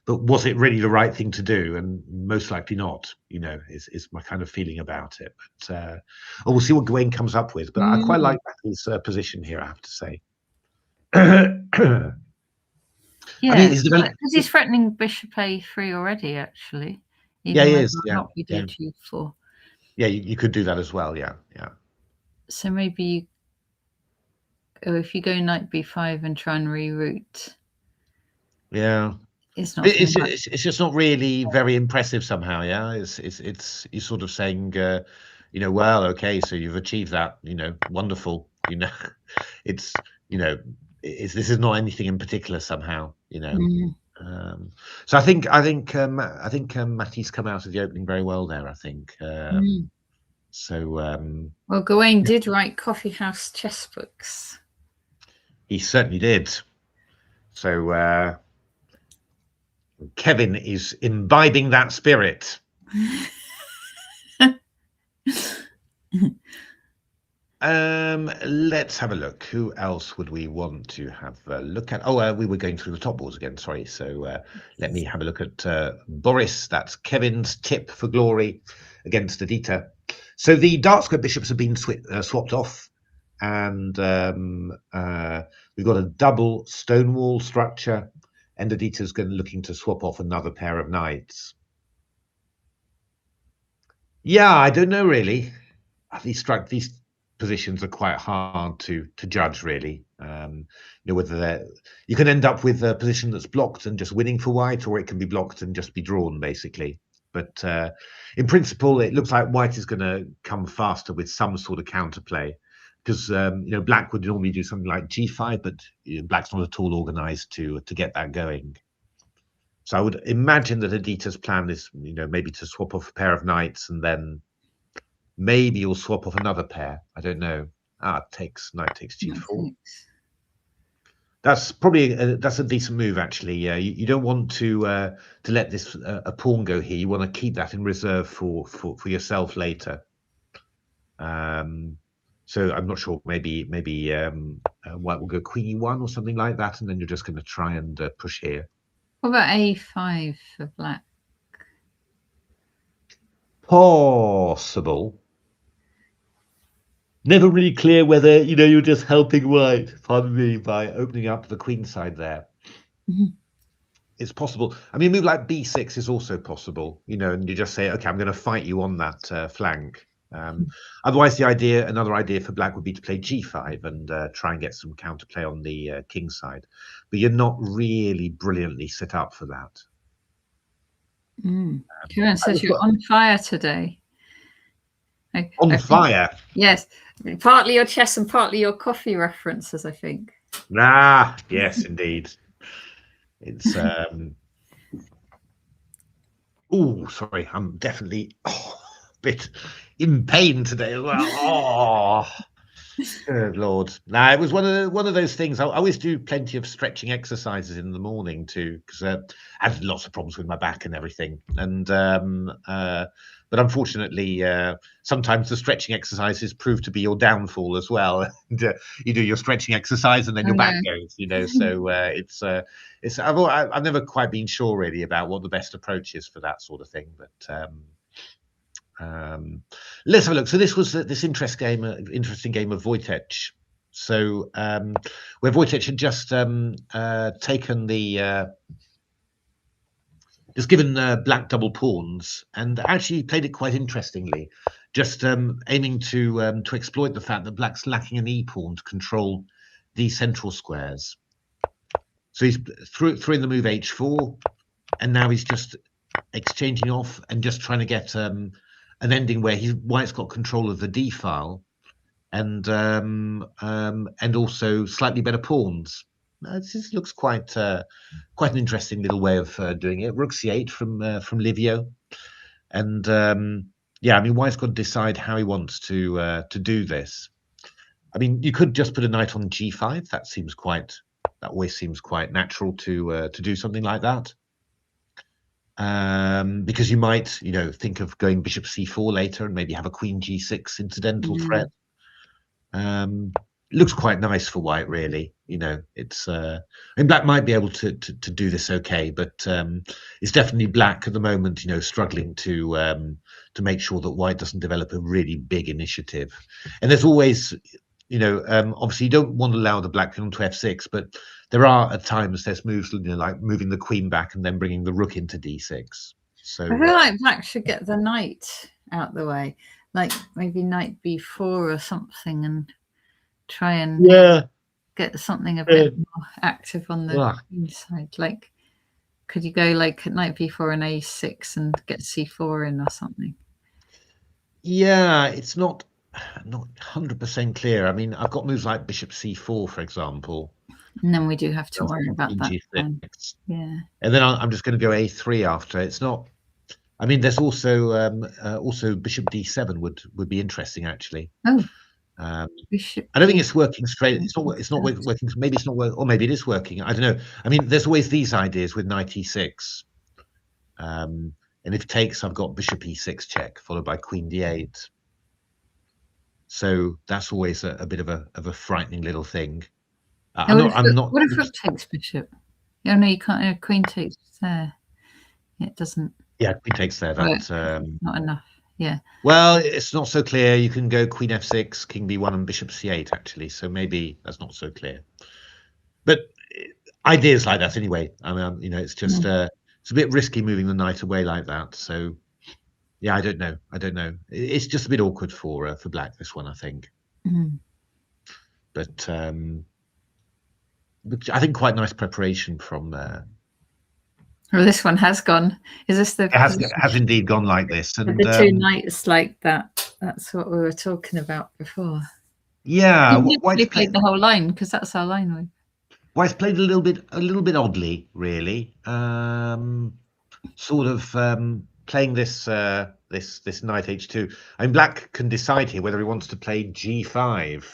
was it really the right thing to do? And most likely not. Is my kind of feeling about it. But we'll see what Gawain comes up with. But I quite like his position here, I have to say. Yeah, I mean, because he's threatening bishop a3 already, actually. Yeah, he is. Yeah, not be d4. Yeah, you could do that as well. Yeah. So maybe if you go knight b5 and try and reroute. Yeah. It's not. It's just not really very impressive somehow. Yeah, it's you're sort of saying, well, okay, so you've achieved that. Wonderful. It's this is not anything in particular somehow. So I think Matthew's come out of the opening very well there. I think. So. Well, Gawain did write coffee house chess books. He certainly did. So. Kevin is imbibing that spirit. Let's have a look. Who else would we want to have a look at? Oh, we were going through the top boards again. Sorry. So let me have a look at Boris. That's Kevin's tip for glory against Adita. So the dark square bishops have been swapped off, and we've got a double stonewall structure. And Adita's looking to swap off another pair of knights. Yeah, I don't know really. These positions are quite hard to judge really. Whether you can end up with a position that's blocked and just winning for white, or it can be blocked and just be drawn basically. But in principle, it looks like white is going to come faster with some sort of counterplay. Because black would normally do something like g5, but black's not at all organized to get that going. So I would imagine that Adita's plan is, maybe to swap off a pair of knights, and then maybe you'll swap off another pair. I don't know. Knight takes g4. That's probably that's a decent move actually. Yeah, you don't want to let this a pawn go here. You want to keep that in reserve for yourself later. So I'm not sure. Maybe white will go queen e1 or something like that, and then you're just going to try and push here. What about a5 for black? Possible. Never really clear whether you're just helping white. Pardon me, by opening up the queen side there. It's possible. I mean, a move like b6 is also possible. And you just say, okay, I'm going to fight you on that flank. Otherwise, another idea for black would be to play g5 and try and get some counterplay on the king side, but you're not really brilliantly set up for that. Kieran says you're on fire today. On fire? Yes, partly your chess and partly your coffee references, I think. Yes, indeed. It's oh, sorry, I'm definitely bit in pain today as well. Oh, good Lord. Now, it was one of those things. I always do plenty of stretching exercises in the morning too, because I had lots of problems with my back and everything. And but unfortunately, sometimes the stretching exercises prove to be your downfall as well. And, you do your stretching exercise and then your back goes. So it's I've never quite been sure really about what the best approach is for that sort of thing, but. Let's have a look. So this was this interesting game of Wojtek. So where Wojtek had just taken just given black double pawns, and actually played it quite interestingly, just aiming to exploit the fact that black's lacking an e pawn to control these central squares. So he's threw in the move h4, and now he's just exchanging off and just trying to get an ending where white's got control of the d file, and also slightly better pawns. This looks quite an interesting little way of doing it. Rook c8 from Livio, and yeah, I mean, white's got to decide how he wants to do this. I mean, you could just put a knight on g5. That always seems quite natural to do something like that. Because you might, think of going bishop c4 later and maybe have a queen g6 incidental threat. Looks quite nice for white, really. It's and black might be able to do this okay, but it's definitely black at the moment, struggling to make sure that white doesn't develop a really big initiative. And there's always, you know, obviously you don't want to allow the black pawn to f6, but there are at times there's moves, you know, like moving the queen back and then bringing the rook into d6. So I feel like black should get the knight out the way, like maybe knight b4 or something, and try and get something a bit more active on the queen side. Like, could you go like knight b4 and a6 and get c4 in or something? Yeah, it's not 100% clear. I mean, I've got moves like bishop c4, for example. And then we do have to worry about that. Yeah. And then I'm just going to go a3 after. It's not. I mean, there's also bishop d7 would be interesting actually. Oh. Bishop I don't think it's working straight. It's not working. Maybe it's not working, or maybe it is working. I don't know. I mean, there's always these ideas with knight e6. And if takes, I've got bishop e6 check, followed by queen d8. So that's always a bit of a frightening little thing. I'm not. What if rook takes bishop? Oh no, you can't. Queen takes there. It doesn't. Yeah, queen takes there. That's not enough. Yeah. Well, it's not so clear. You can go queen f6, king b1, and bishop c8 actually. So maybe that's not so clear. But ideas like that anyway. I mean, you know, it's just it's a bit risky moving the knight away like that. So yeah, I don't know. It's just a bit awkward for black, this one, I think. But I think quite nice preparation from well, this one has gone. Is this the? It has indeed gone like this, and the two knights like that. That's what we were talking about before. Yeah, White's played the whole line because that's our line. White's played a little bit oddly, really. Sort of playing this this knight h2. I mean, black can decide here whether he wants to play g5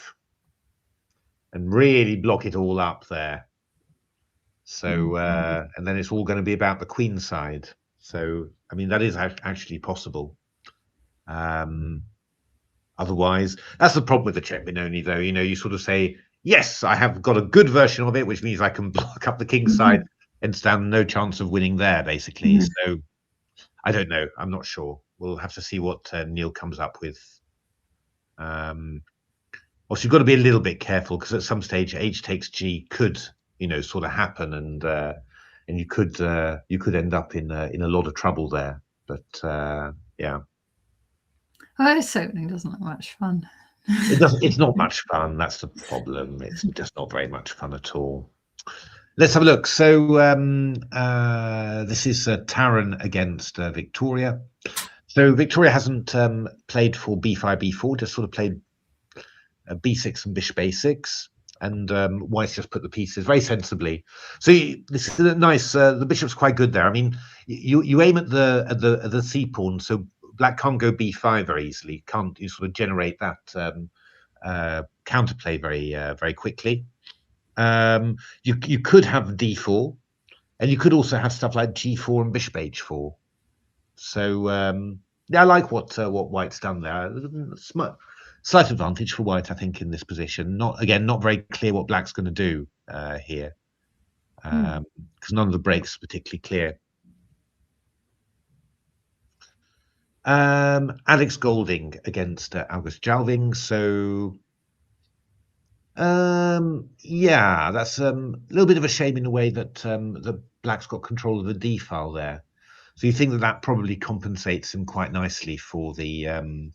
and really block it all up there. So and then it's all going to be about the queen side. So I mean, that is actually possible. Otherwise, that's the problem with the check Benoni, though. You know, you sort of say, yes, I have got a good version of it, which means I can block up the king side and stand no chance of winning there, basically. So I don't know. I'm not sure. We'll have to see what Neil comes up with. Also, you've got to be a little bit careful because at some stage, h takes g could, you know, sort of happen, and you could end up in a lot of trouble there. But yeah. Oh, this opening doesn't look much fun. It's not much fun. That's the problem. It's just not very much fun at all. Let's have a look. So this is Taran against Victoria. So Victoria hasn't played for b5, b4, just sort of played b6 and bishop a6. And White's just put the pieces very sensibly. So this is a nice. The bishop's quite good there. I mean, you aim at the c pawn, so black can't go b5 very easily. Can't you sort of generate that counterplay very quickly? You could have d4, and you could also have stuff like g4 and bishop h4. So yeah, I like what White's done there. Slight advantage for White, I think, in this position. Not very clear what black's going to do here, because none of the breaks are particularly clear. Alex Golding against August Jalving. So yeah, that's a little bit of a shame in a way that the black's got control of the d file there. So you think that probably compensates him quite nicely for the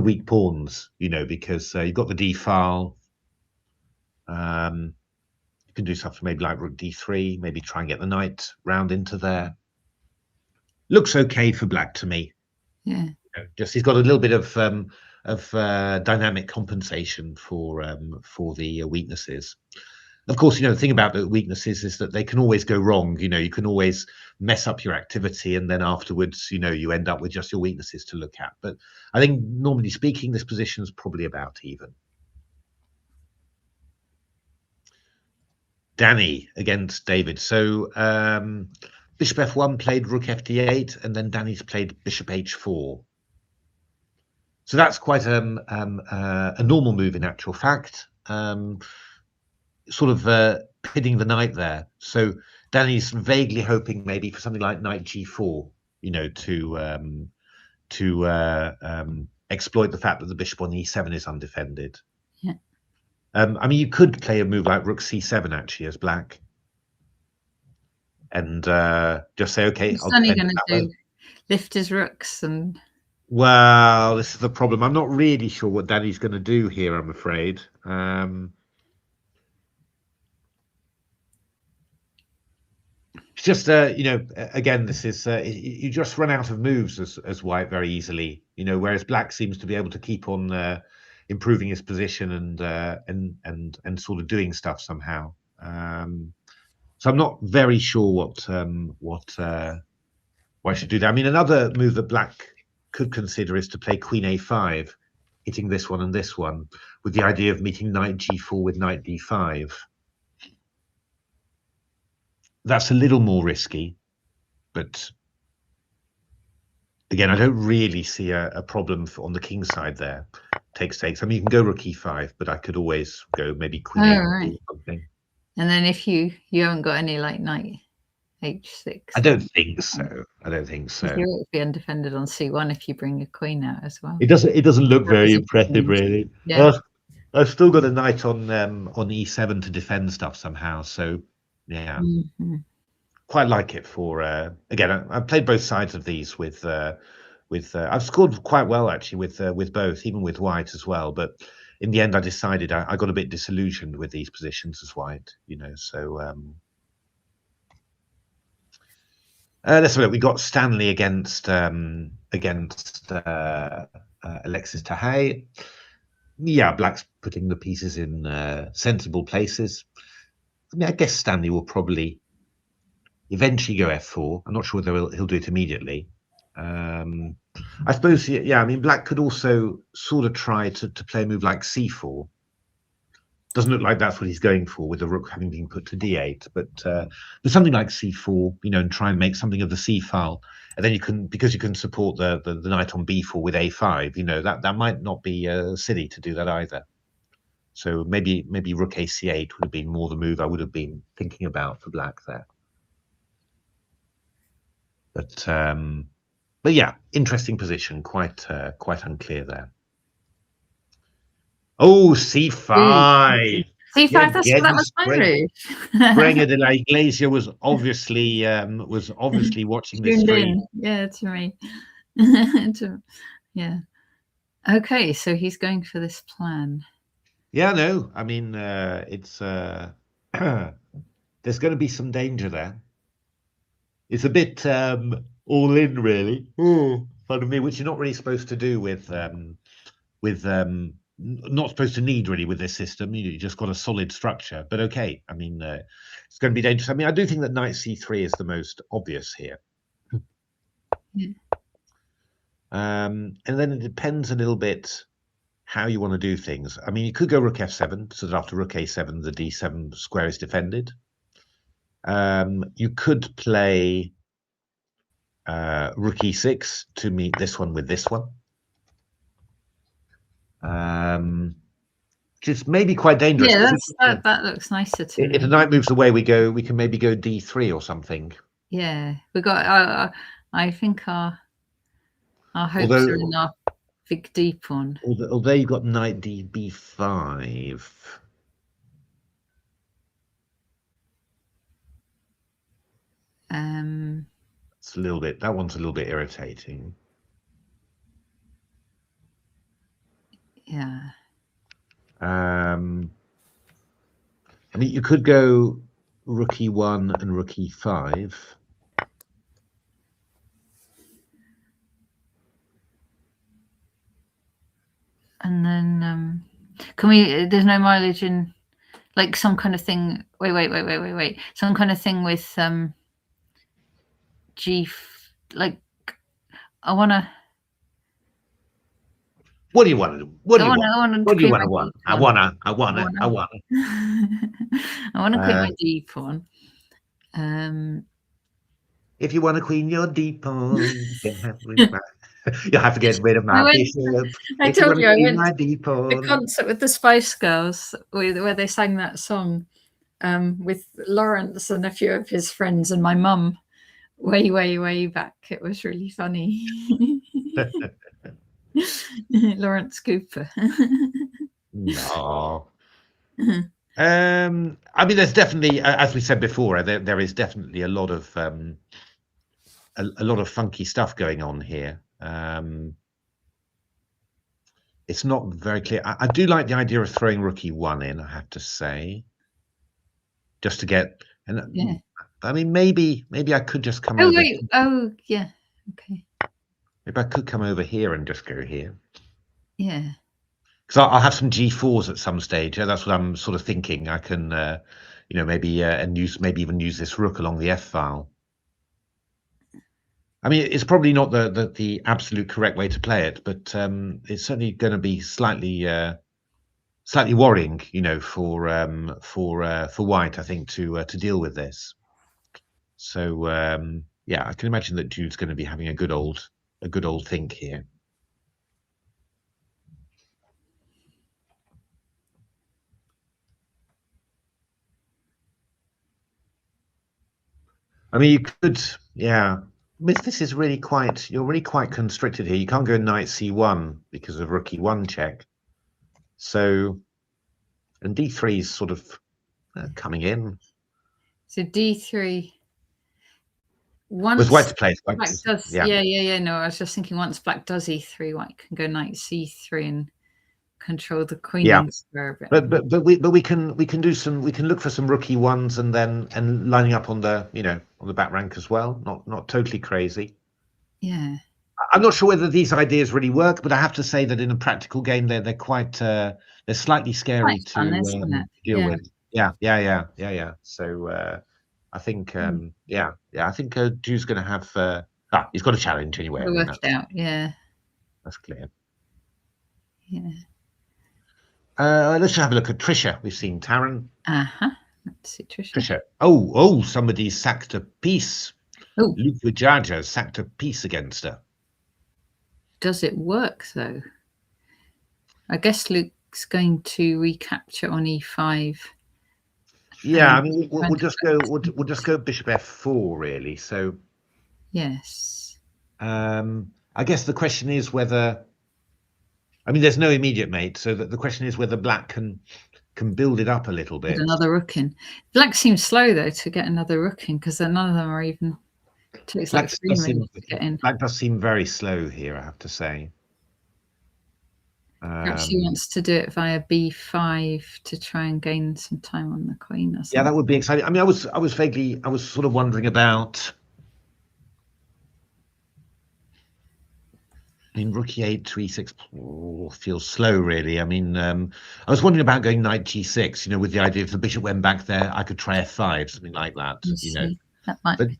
weak pawns, you know, because you've got the d file. You can do something maybe like rook d3, maybe try and get the knight round into there. Looks okay for black to me. Yeah. You know, just he's got a little bit of dynamic compensation for the weaknesses. Of course, you know, the thing about the weaknesses is that they can always go wrong. You know, you can always mess up your activity, and then afterwards, you know, you end up with just your weaknesses to look at. But I think, normally speaking, this position is probably about even. Danny against David. So bishop f1 played rook fd8, and then Danny's played bishop h4. So that's quite a normal move in actual fact. Sort of pitting the knight there. So Danny's vaguely hoping maybe for something like knight g4, you know, to exploit the fact that the bishop on e7 is undefended. Yeah. I mean, you could play a move like rook c7 actually as black, and just say, okay, What's Danny going to do? Lift his rooks and. Well, this is the problem. I'm not really sure what Danny's going to do here, I'm afraid. It's just, you know, again, this is you just run out of moves as white very easily, you know, whereas black seems to be able to keep on improving his position and sort of doing stuff somehow. So I'm not very sure what I should do there. I mean, another move that black could consider is to play Queen A5, hitting this one and this one, with the idea of meeting Knight G4 with Knight D5. That's a little more risky, but again, I don't really see a problem on the king side there. Takes. I mean, you can go rook E5, but I could always go maybe Queen A4 or something. And then if you haven't got any like Knight H6. I don't think so. I don't think so. You would be undefended on C1 if you bring a queen out as well. It doesn't look very impressive, really. Yeah. I've still got a knight on E7 to defend stuff somehow. So yeah, quite like it for again. I've played both sides of these with I've scored quite well actually with both, even with white as well. But in the end, I decided I got a bit disillusioned with these positions as white. You know, so. Let's have a look. We got Stanley against Alexis Tahay. Yeah, black's putting the pieces in sensible places. I mean, I guess Stanley will probably eventually go f4. I'm not sure whether he'll do it immediately. I suppose, yeah, I mean, black could also sort of try to play a move like c4. Doesn't look like that's what he's going for, with the rook having been put to d8, but something like c4, you know, and try and make something of the c file, and then you can, because you can support the knight on b4 with a5, you know, that might not be silly to do that either. So maybe rook ac8 would have been more the move I would have been thinking about for black there. But yeah, interesting position, quite unclear there. Oh, c5. C5. Yeah, that was my move. Sprenger de la Iglesia was obviously watching this stream. Yeah, to me. Yeah. Okay, so he's going for this plan. Yeah, no, I mean it's there's going to be some danger there. It's a bit all in, really. Pardon me, which you're not really supposed to do with not supposed to need really with this system. You just got a solid structure, but okay. I mean, it's going to be dangerous. I mean, I do think that knight c3 is the most obvious here. Yeah. And then it depends a little bit how you want to do things. I mean, you could go rook f7, so that after rook a7, the d7 square is defended. You could play rook e6 to meet this one with this one. Just maybe quite dangerous. Yeah, that looks nicer to me. If the knight moves away, we can maybe go d3 or something. Yeah, we got. I think our hopes are in our big d pawn. Although you've got knight b5. It's a little bit. That one's a little bit irritating. Yeah. I mean, you could go rook e1 and rook e5. And then can we? There's no mileage in, like, some kind of thing. Wait. Some kind of thing with like, I wanna. What do you want to do? What do you want? I wanna. I want to quit my d pawn. If you want to queen your d pawn, you'll have to get rid of my bishop. I told you I went to the concert with the Spice Girls where they sang that song with Lawrence and a few of his friends and my mum way back. It was really funny. Lawrence Cooper. No. I mean, there's definitely, as we said before, there is definitely a lot of funky stuff going on here. It's not very clear. I do like the idea of throwing rook e1 in, I have to say, just to get. And yeah. I mean, maybe I could just come Oh over. wait. Oh yeah. Okay. Maybe I could come over here and just go here. Yeah. Because I'll have some g4s at some stage. That's what I'm sort of thinking. I can, maybe maybe even use this rook along the f file. I mean, it's probably not the absolute correct way to play it, but it's certainly going to be slightly worrying, for White, I think, to deal with this. So yeah, I can imagine that Jude's going to be having a good old think here. I mean, you could, yeah. This is really you're really quite constricted here. You can't go knight c1 because of rook e1 check. So, and d3 is sort of coming in. So d3. Once with white to play, black does, yeah. No, I was just thinking once black does e3, white can go knight c3 and control the queen. Yeah, but we can look for some rook e1s and lining up on the on the back rank as well. Not totally crazy. Yeah, I'm not sure whether these ideas really work, but I have to say that in a practical game, they're quite they're slightly scary to deal with. Yeah. So I think I think Drew's going to have he's got a challenge anyway. Worked out, yeah. That's clear. Yeah. Let's have a look at Trisha. We've seen Taran. Let's see Trisha. Oh, somebody sacked a piece. Oh, Luke Vijaja sacked a piece against her. Does it work though? I guess Luke's going to recapture on e5. Yeah, I mean we'll just go bishop f4 really. So yes. I guess the question is whether. I mean, there's no immediate mate, so that the question is whether black can build it up a little bit. Get another rook in. Black seems slow though to get another rook in because none of them are even. Takes like 3 minutes to get in. Black does seem very slow here, I have to say. Perhaps she wants to do it via b5 to try and gain some time on the queen or something. Yeah, that would be exciting. I mean, I was sort of wondering about. I mean, rook e8 to e6 feels slow, really. I mean, I was wondering about going knight g6. With the idea if the bishop went back there, I could try f5, something like that. That might be.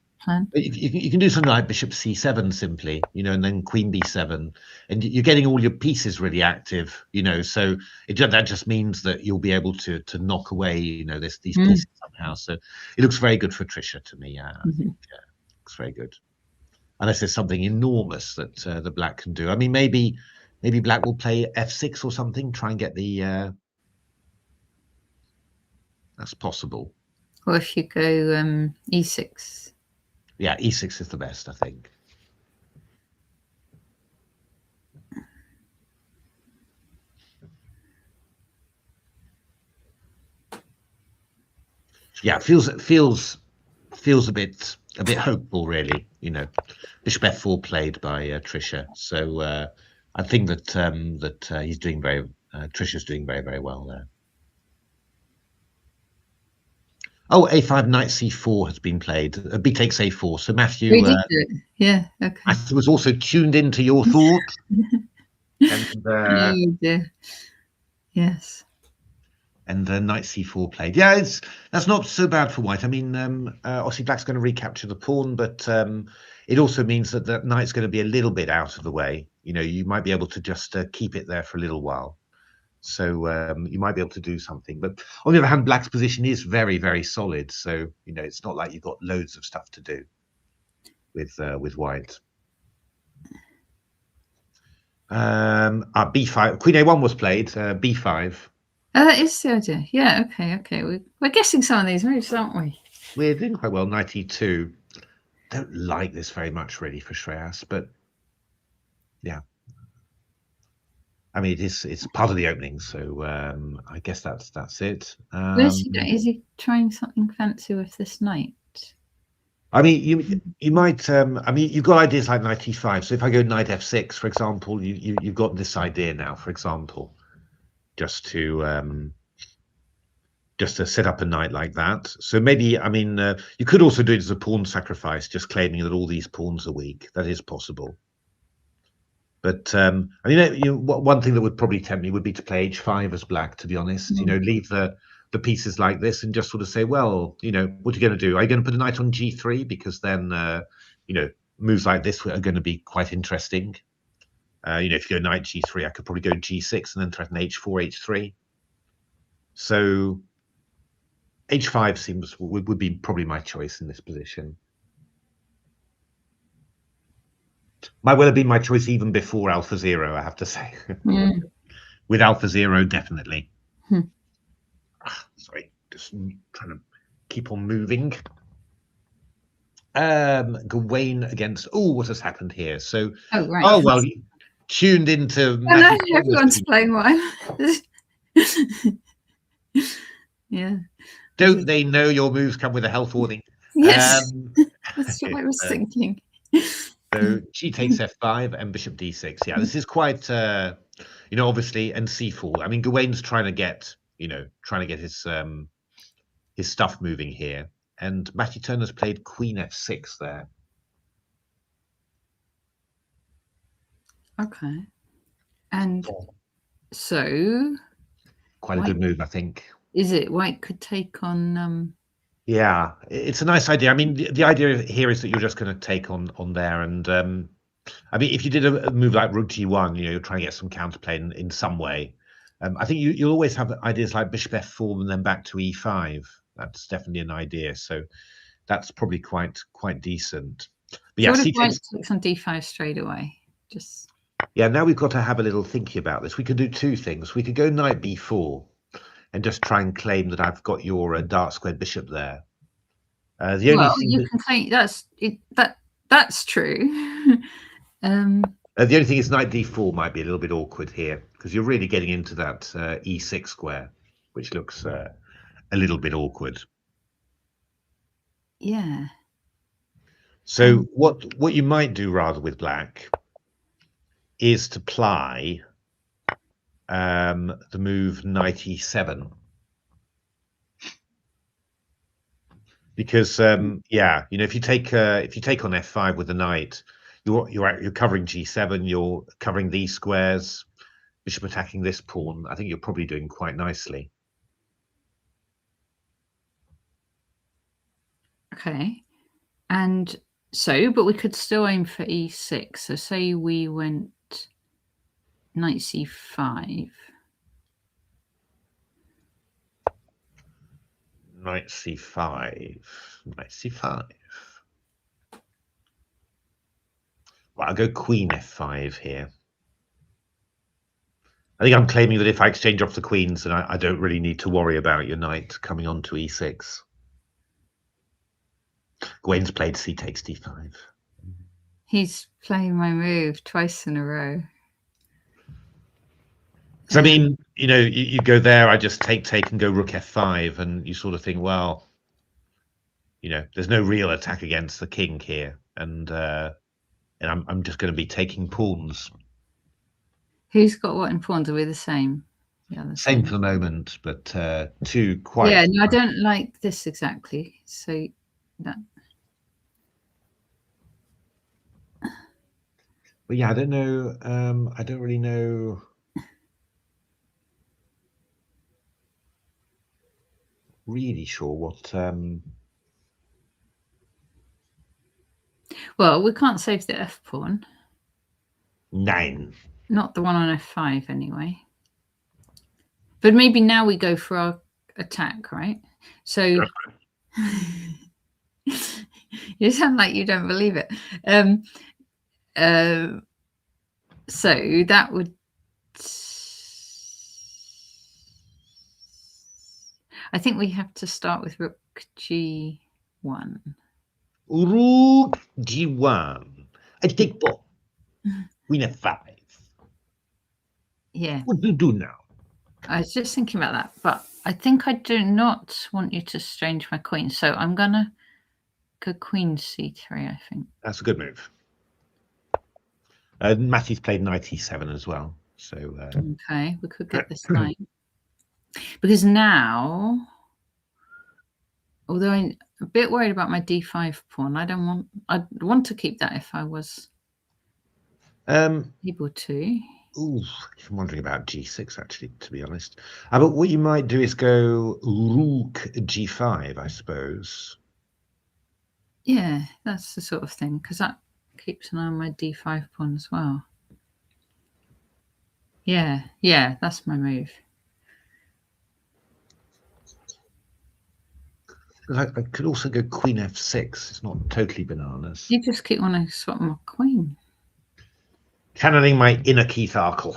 But you can do something like bishop c7 simply, and then queen b7, and you're getting all your pieces really active, so that just means that you'll be able to knock away, these pieces somehow. So it looks very good for Trisha to me. I think looks very good, unless there's something enormous that the black can do. I mean, maybe black will play f6 or something, try and get the. That's possible. Or if you go e6. Yeah, e6 is the best, I think. Yeah, it feels a bit hopeful, really. Bishop f4 played by Trisha, so I think that he's doing Trisha's doing very, very well there. Oh, a5 knight c4 has been played. B takes a4. So Matthew, did do it. Yeah, okay. Matthew was also tuned into your thoughts. And, oh dear. Yes. And knight c4 played. Yeah, that's not so bad for white. I mean, obviously black's going to recapture the pawn, but it also means that the knight's going to be a little bit out of the way. You might be able to just keep it there for a little while. So you might be able to do something. But on the other hand, black's position is very, very solid. So, it's not like you've got loads of stuff to do with white. B5. Queen A1 was played. B5. That is the idea. Yeah, okay. We're guessing some of these moves, aren't we? We're doing quite well. Knight E2. Don't like this very much, really, for Shreyas, but yeah. I mean, it's part of the opening, so I guess that's it. Is he trying something fancy with this knight? I mean, you might. I mean, you've got ideas like knight e5. So if I go knight f6, for example, you've got this idea now, for example, just to set up a knight like that. So maybe, I mean, you could also do it as a pawn sacrifice, just claiming that all these pawns are weak. That is possible. But I mean, one thing that would probably tempt me would be to play h5 as black. To be honest, leave the pieces like this and just sort of say, well, what are you going to do? Are you going to put a knight on g3? Because then, moves like this are going to be quite interesting. If you go knight g3, I could probably go g6 and then threaten h4, h3. So h5 would be probably my choice in this position. Might well have been my choice even before Alpha Zero, I have to say. With Alpha Zero, definitely. Sorry, just trying to keep on moving. Gawain against. Oh, what has happened here? So, right. Oh well, you tuned into. Everyone's playing one. Yeah. Don't they know your moves come with a health warning? Yes, that's what I was thinking. So g takes f5 and bishop d6. Yeah, this is quite, obviously, and c4. I mean, Gawain's trying to get his stuff moving here, and Matthew Turner's played queen f6 there. Okay, and so quite a good move, I think. Is it White could take on? Yeah, it's a nice idea. I mean, the idea here is that you're just going to take on there, and I mean, if you did a move like rook g1, you're trying to get some counterplay in some way. I think you'll always have ideas like bishop f4 and then back to e5. That's definitely an idea. So that's probably quite decent. But yeah, White takes on d5 straight away. Just now we've got to have a little thinking about this. We could do two things. We could go knight b4. And just try and claim that I've got your dark squared bishop there. The only thing you can claim that's true. The only thing is knight d4 might be a little bit awkward here because you're really getting into that e6 square, which looks a little bit awkward. Yeah. So what you might do rather with black is to ply the move knight e7, because if you take on f5 with the knight, you're covering g7, you're covering these squares, bishop attacking this pawn. I think you're probably doing quite nicely. Okay, and so, but we could still aim for e6. So say we went knight c5. Knight c5. Knight c5. Well, I'll go queen f5 here. I think I'm claiming that if I exchange off the queens, then I don't really need to worry about your knight coming on to e6. Gawain's played c takes d5. He's playing my move twice in a row. So I mean, you go there, I just take and go rook f5, and you sort of think, well, there's no real attack against the king here, and I'm just going to be taking pawns. Who's got what in pawns? Are we the same? Yeah, same for the moment, but two quite. Yeah, no, I don't like this exactly. So that. But yeah, I don't know. I don't really know. Really sure what. Well, we can't save the f pawn. 9. Not the one on f5 anyway. But maybe now we go for our attack, right? So you sound like you don't believe it. So that would. I think we have to start with rook g1. Rook g1. I take pawn. Queen f5. Yeah. What do you do now? I was just thinking about that, but I think I do not want you to strange my queen. So I'm going to go queen c3, I think. That's a good move. Matthew's played knight e7 as well. So okay, we could get this knight. Because now, although I'm a bit worried about my d5 pawn, I'd want to keep that if I was able to. Ooh, I'm wondering about g6 actually, to be honest. But what you might do is go rook g5, I suppose. Yeah, that's the sort of thing, because that keeps an eye on my d5 pawn as well. Yeah, that's my move. I could also go queen f6. It's not totally bananas. You just keep wanting to swap my queen. Channeling my inner Keith Arkle.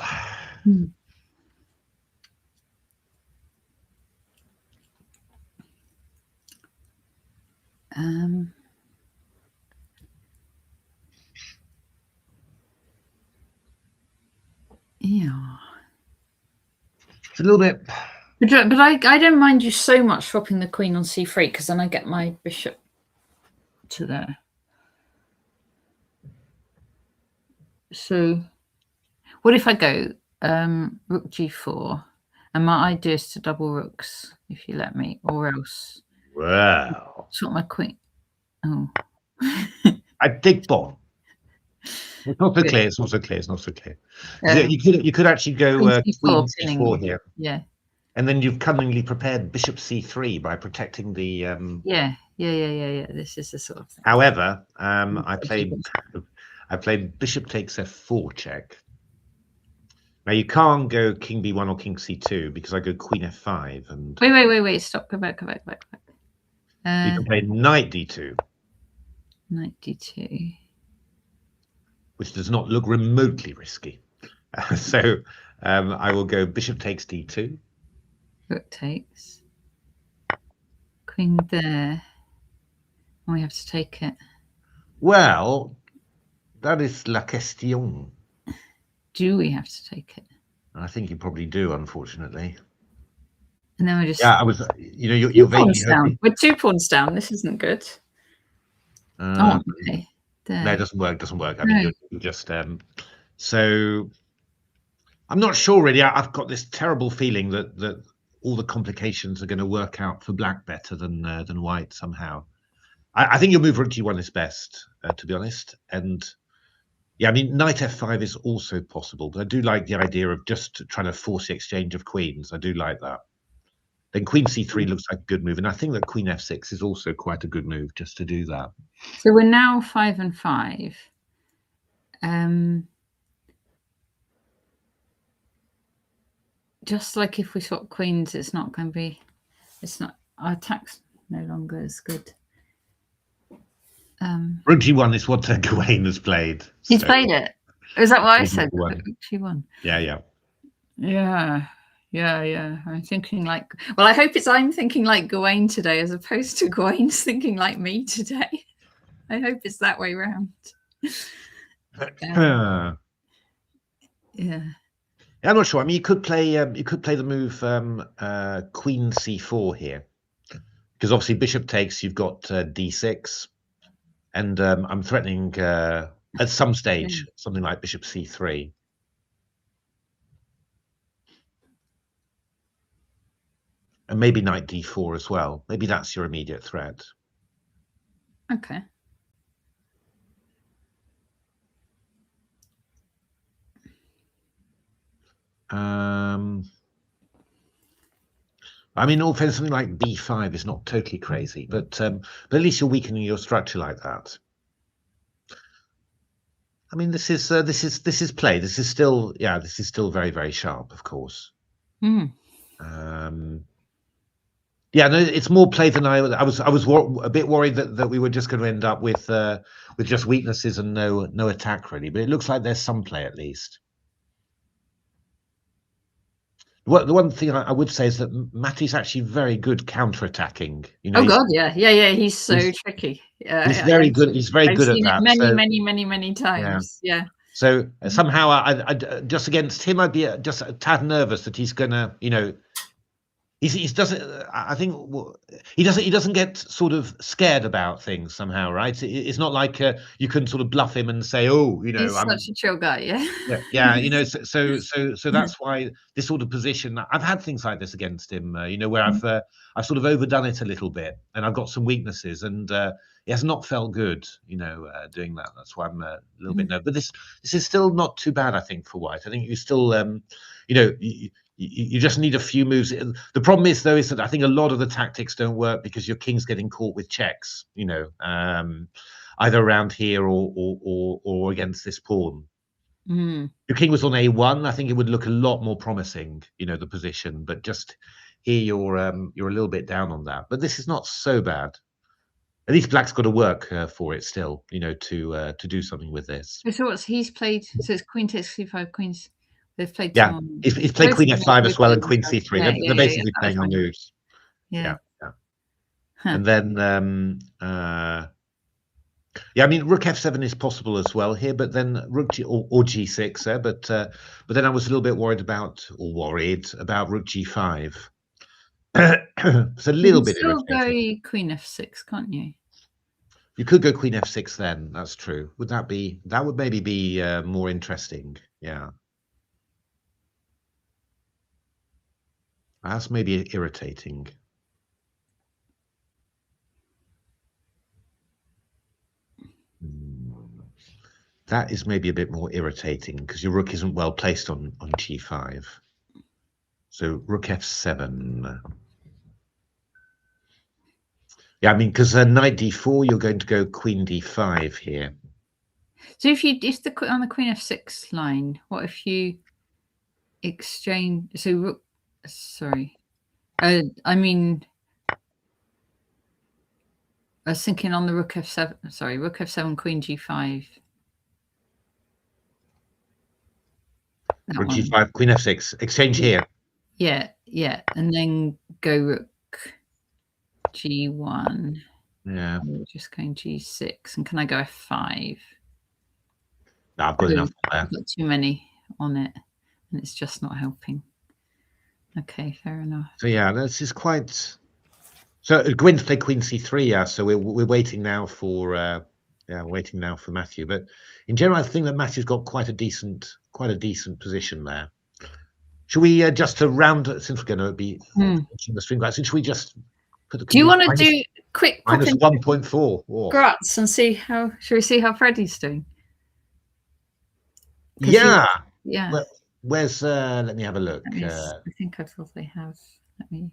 Yeah. It's a little bit... But I don't mind you so much swapping the queen on c3, because then I get my bishop to there. So what if I go rook g4, and my idea is to double rooks, if you let me, or else... Wow. Swap my queen. Oh. I dig pawn. It's not so clear. It's not so clear. It's not so clear. You could actually go queen c4 here. Yeah. And then you've cunningly prepared bishop c3 by protecting the. Yeah. This is the sort of thing. However, I played bishop takes f4 check. Now you can't go king b1 or king c2 because I go queen f5 and. Wait! Stop! Go back! You can play knight d2. Knight d2. Which does not look remotely risky. So I will go bishop takes d2. Rook takes. Queen there. And we have to take it. Well, that is la question. Do we have to take it? I think you probably do, unfortunately. And then we're just... Yeah, I was... You're pawns down. We're 2 pawns down. This isn't good. Okay. There. No, it doesn't work. I mean, you're just... So... I'm not sure, really. I've got this terrible feeling that all the complications are going to work out for black better than white somehow. I think your move rook g1 is best, to be honest. And yeah, I mean, knight f5 is also possible, but I do like the idea of just trying to force the exchange of queens. I do like that. Then queen c3 looks like a good move, and I think that queen f6 is also quite a good move just to do that. So we're now 5 and 5. Just like if we swap queens, it's not going to be... It's not... Our attack's no longer as good. Rook g1 is what Gawain has played. He's played it. Is that what I said? Rook g1. Yeah. I'm thinking like... Well, I hope I'm thinking like Gawain today as opposed to Gawain's thinking like me today. I hope it's that way round. Yeah. I'm not sure. I mean, you could play the move queen c4 here, because obviously bishop takes. You've got d6, and I'm threatening at some stage something like bishop c3. And maybe knight d4 as well. Maybe that's your immediate threat. Okay. I mean, all fairness, something like b5 is not totally crazy, but at least you're weakening your structure like that. I mean, this is play. This is still very, very sharp, of course. Yeah, no, it's more play than I was a bit worried that we were just going to end up with just weaknesses and no attack really. But it looks like there's some play at least. The one thing I would say is that Matthew's actually very good counter-attacking. Oh God, yeah. He's so tricky. He's very good. He's very good at that. Many times. Yeah. So somehow I just against him, I'd be just a tad nervous that he's gonna, you know, he doesn't. I think he doesn't get sort of scared about things somehow, right? It's not like you can sort of bluff him and say, oh, you know, he's such a chill guy, yeah, you know, so that's why this sort of position. I've had things like this against him, you know, where I've sort of overdone it a little bit, and I've got some weaknesses, and it has not felt good, you know, doing that. That's why I'm a little bit nervous. But this is still not too bad, I think, for White. I think you still, you know, you just need a few moves. The problem is, though, is that I think a lot of the tactics don't work because your king's getting caught with checks, you know, either around here or against this pawn. Your king was on A1. I think it would look a lot more promising, you know, the position. But just here, you're a little bit down on that. But this is not so bad. At least Black's got to work for it still, you know, to do something with this. So what's he's played? So it's Queen takes C5, Queens. They've played. Yeah, he's played Queen F5 as well and Queen C3. They're basically playing on moves. Yeah. And then yeah, I mean, Rook F7 is possible as well here, but then Rook G or G6 there. But then I was a little bit worried about Rook G5. It's a little bit irritating. You still go Queen F6, can't you? You could go Queen F6 then. That's true. That would maybe be more interesting. Yeah. That's maybe irritating. That is maybe a bit more irritating because your rook isn't well placed on G5. So Rook F7. Yeah, I mean, because Knight D4, you're going to go Queen D5 here. So if on the Queen F6 line, what if you exchange? So Rook, sorry, I mean, I was thinking on the Rook F7. Sorry, Rook F7, Queen G5. Rook G5, Queen F6. Exchange here. Yeah, and then go Rook G1. Yeah. We're just going G6, and can I go F5? No, I've got enough on there. I've got too many on it, and it's just not helping. Okay, fair enough. So yeah, this is quite. So Gwyn's played Queen C3. Yeah, so we're waiting now for Matthew. But in general, I think that Matthew's got quite a decent position there. Should we just to round, since we're going to be the string guys, should we just put the? Do you want to do quick minus 1.4? Grats and see how? Should we see how Freddie's doing? Yeah. Yeah. Where's? Let me have a look. I think I probably have. Let me.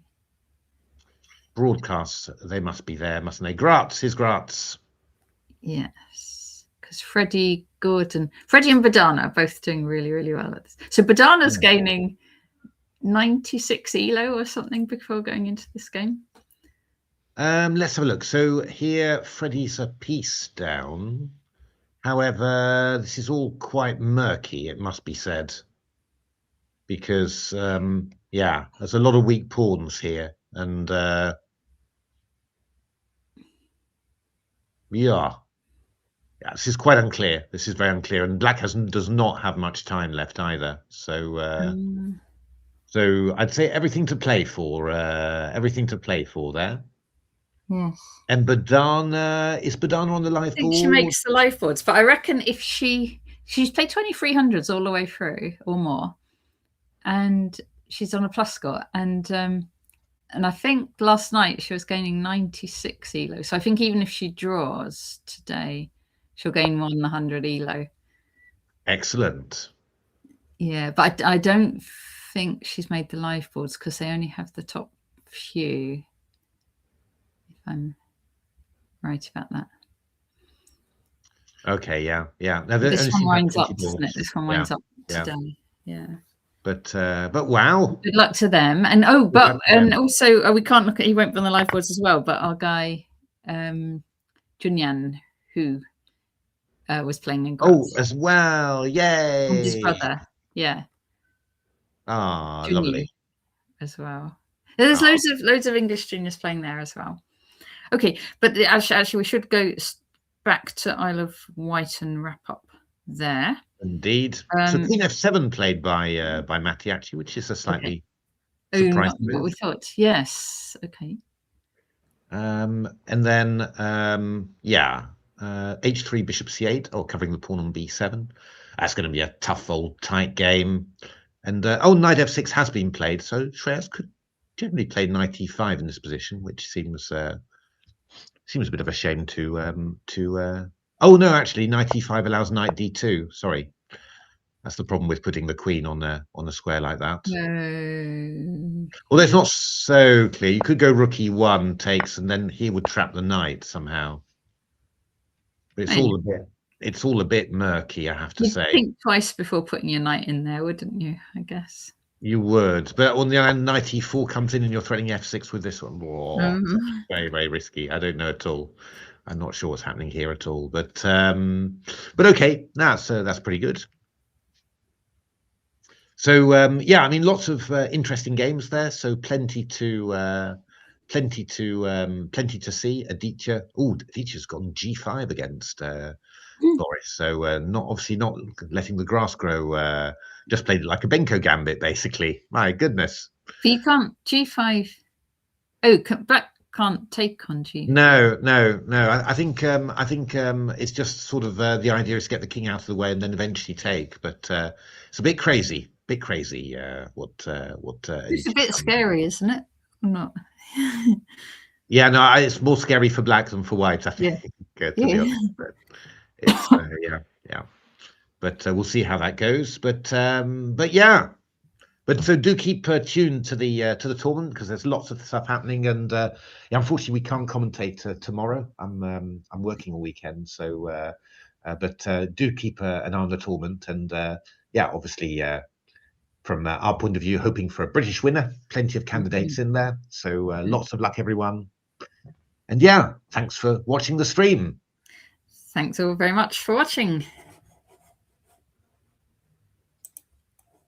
Broadcasts. They must be there, mustn't they? Grats. His Grats. Yes, because Freddie and Badana are both doing really, really well at this. So Badana's gaining 96 elo or something before going into this game. Let's have a look. So here, Freddie's a piece down. However, this is all quite murky, it must be said, because yeah, there's a lot of weak pawns here, and yeah, this is quite unclear. This is very unclear, and Black does not have much time left either. So so I'd say everything to play for. Everything to play for there. Yes. And Badana, is Badana on the live board? She makes the live boards, but I reckon if she's played 2300s all the way through or more, and she's on a plus score, and I think last night she was gaining 96 elo. So I think even if she draws today, she'll gain more than 100 elo. Excellent. Yeah, but I don't think she's made the live boards because they only have the top few. If I'm right about that. Okay, yeah. Now, this one winds up, doesn't it? This one winds up today. Yeah. But wow. Good luck to them. And also we can't look at, he won't be on the live boards as well, but our guy Junyan, who was playing in Grants. as well. Yay. And his brother. Yeah. Ah, lovely. As well. There's loads of English juniors playing there as well. Okay, but actually we should go back to Isle of Wight and wrap up there. Indeed. So Queen F7 played by Matty, actually, which is a slightly surprising not what we move. thought. Yes. Okay. And then H3 Bishop C8, covering the pawn on B7. That's going to be a tough old tight game. And Knight F6 has been played, so Shreyas could generally play Knight E5 in this position, which seems a bit of a shame oh no, actually Knight E5 allows Knight D2. Sorry, that's the problem with putting the queen on a square like that. Well, it's not so clear. You could go Rook E1 takes, and then he would trap the knight somehow. But it's all a bit murky, I have to say. Think twice before putting your knight in there, wouldn't you? I guess you would. But on the other hand, Knight E4 comes in, and you're threatening F6 with this one. Very, very risky. I don't know at all. I'm not sure what's happening here at all. But okay, that's pretty good. So I mean, lots of interesting games there. So plenty to see. Aditya, Aditya's gone G5 against Boris. So obviously not letting the grass grow. Just played it like a Benko gambit, basically. My goodness. But you can't G5. Oh, black can't take on G5. No. I think it's just sort of the idea is to get the king out of the way and then eventually take. But it's a bit crazy. What it's a bit scary, isn't it? Or not? Yeah, no, it's more scary for black than for white, I think. To be honest. But it's but we'll see how that goes. But so do keep tuned to the tournament, because there's lots of stuff happening. And unfortunately we can't commentate tomorrow. I'm working all weekend, so but do keep an eye on the tournament. And obviously from our point of view, hoping for a British winner. Plenty of candidates in there. So lots of luck, everyone. And thanks for watching the stream. Thanks all very much for watching.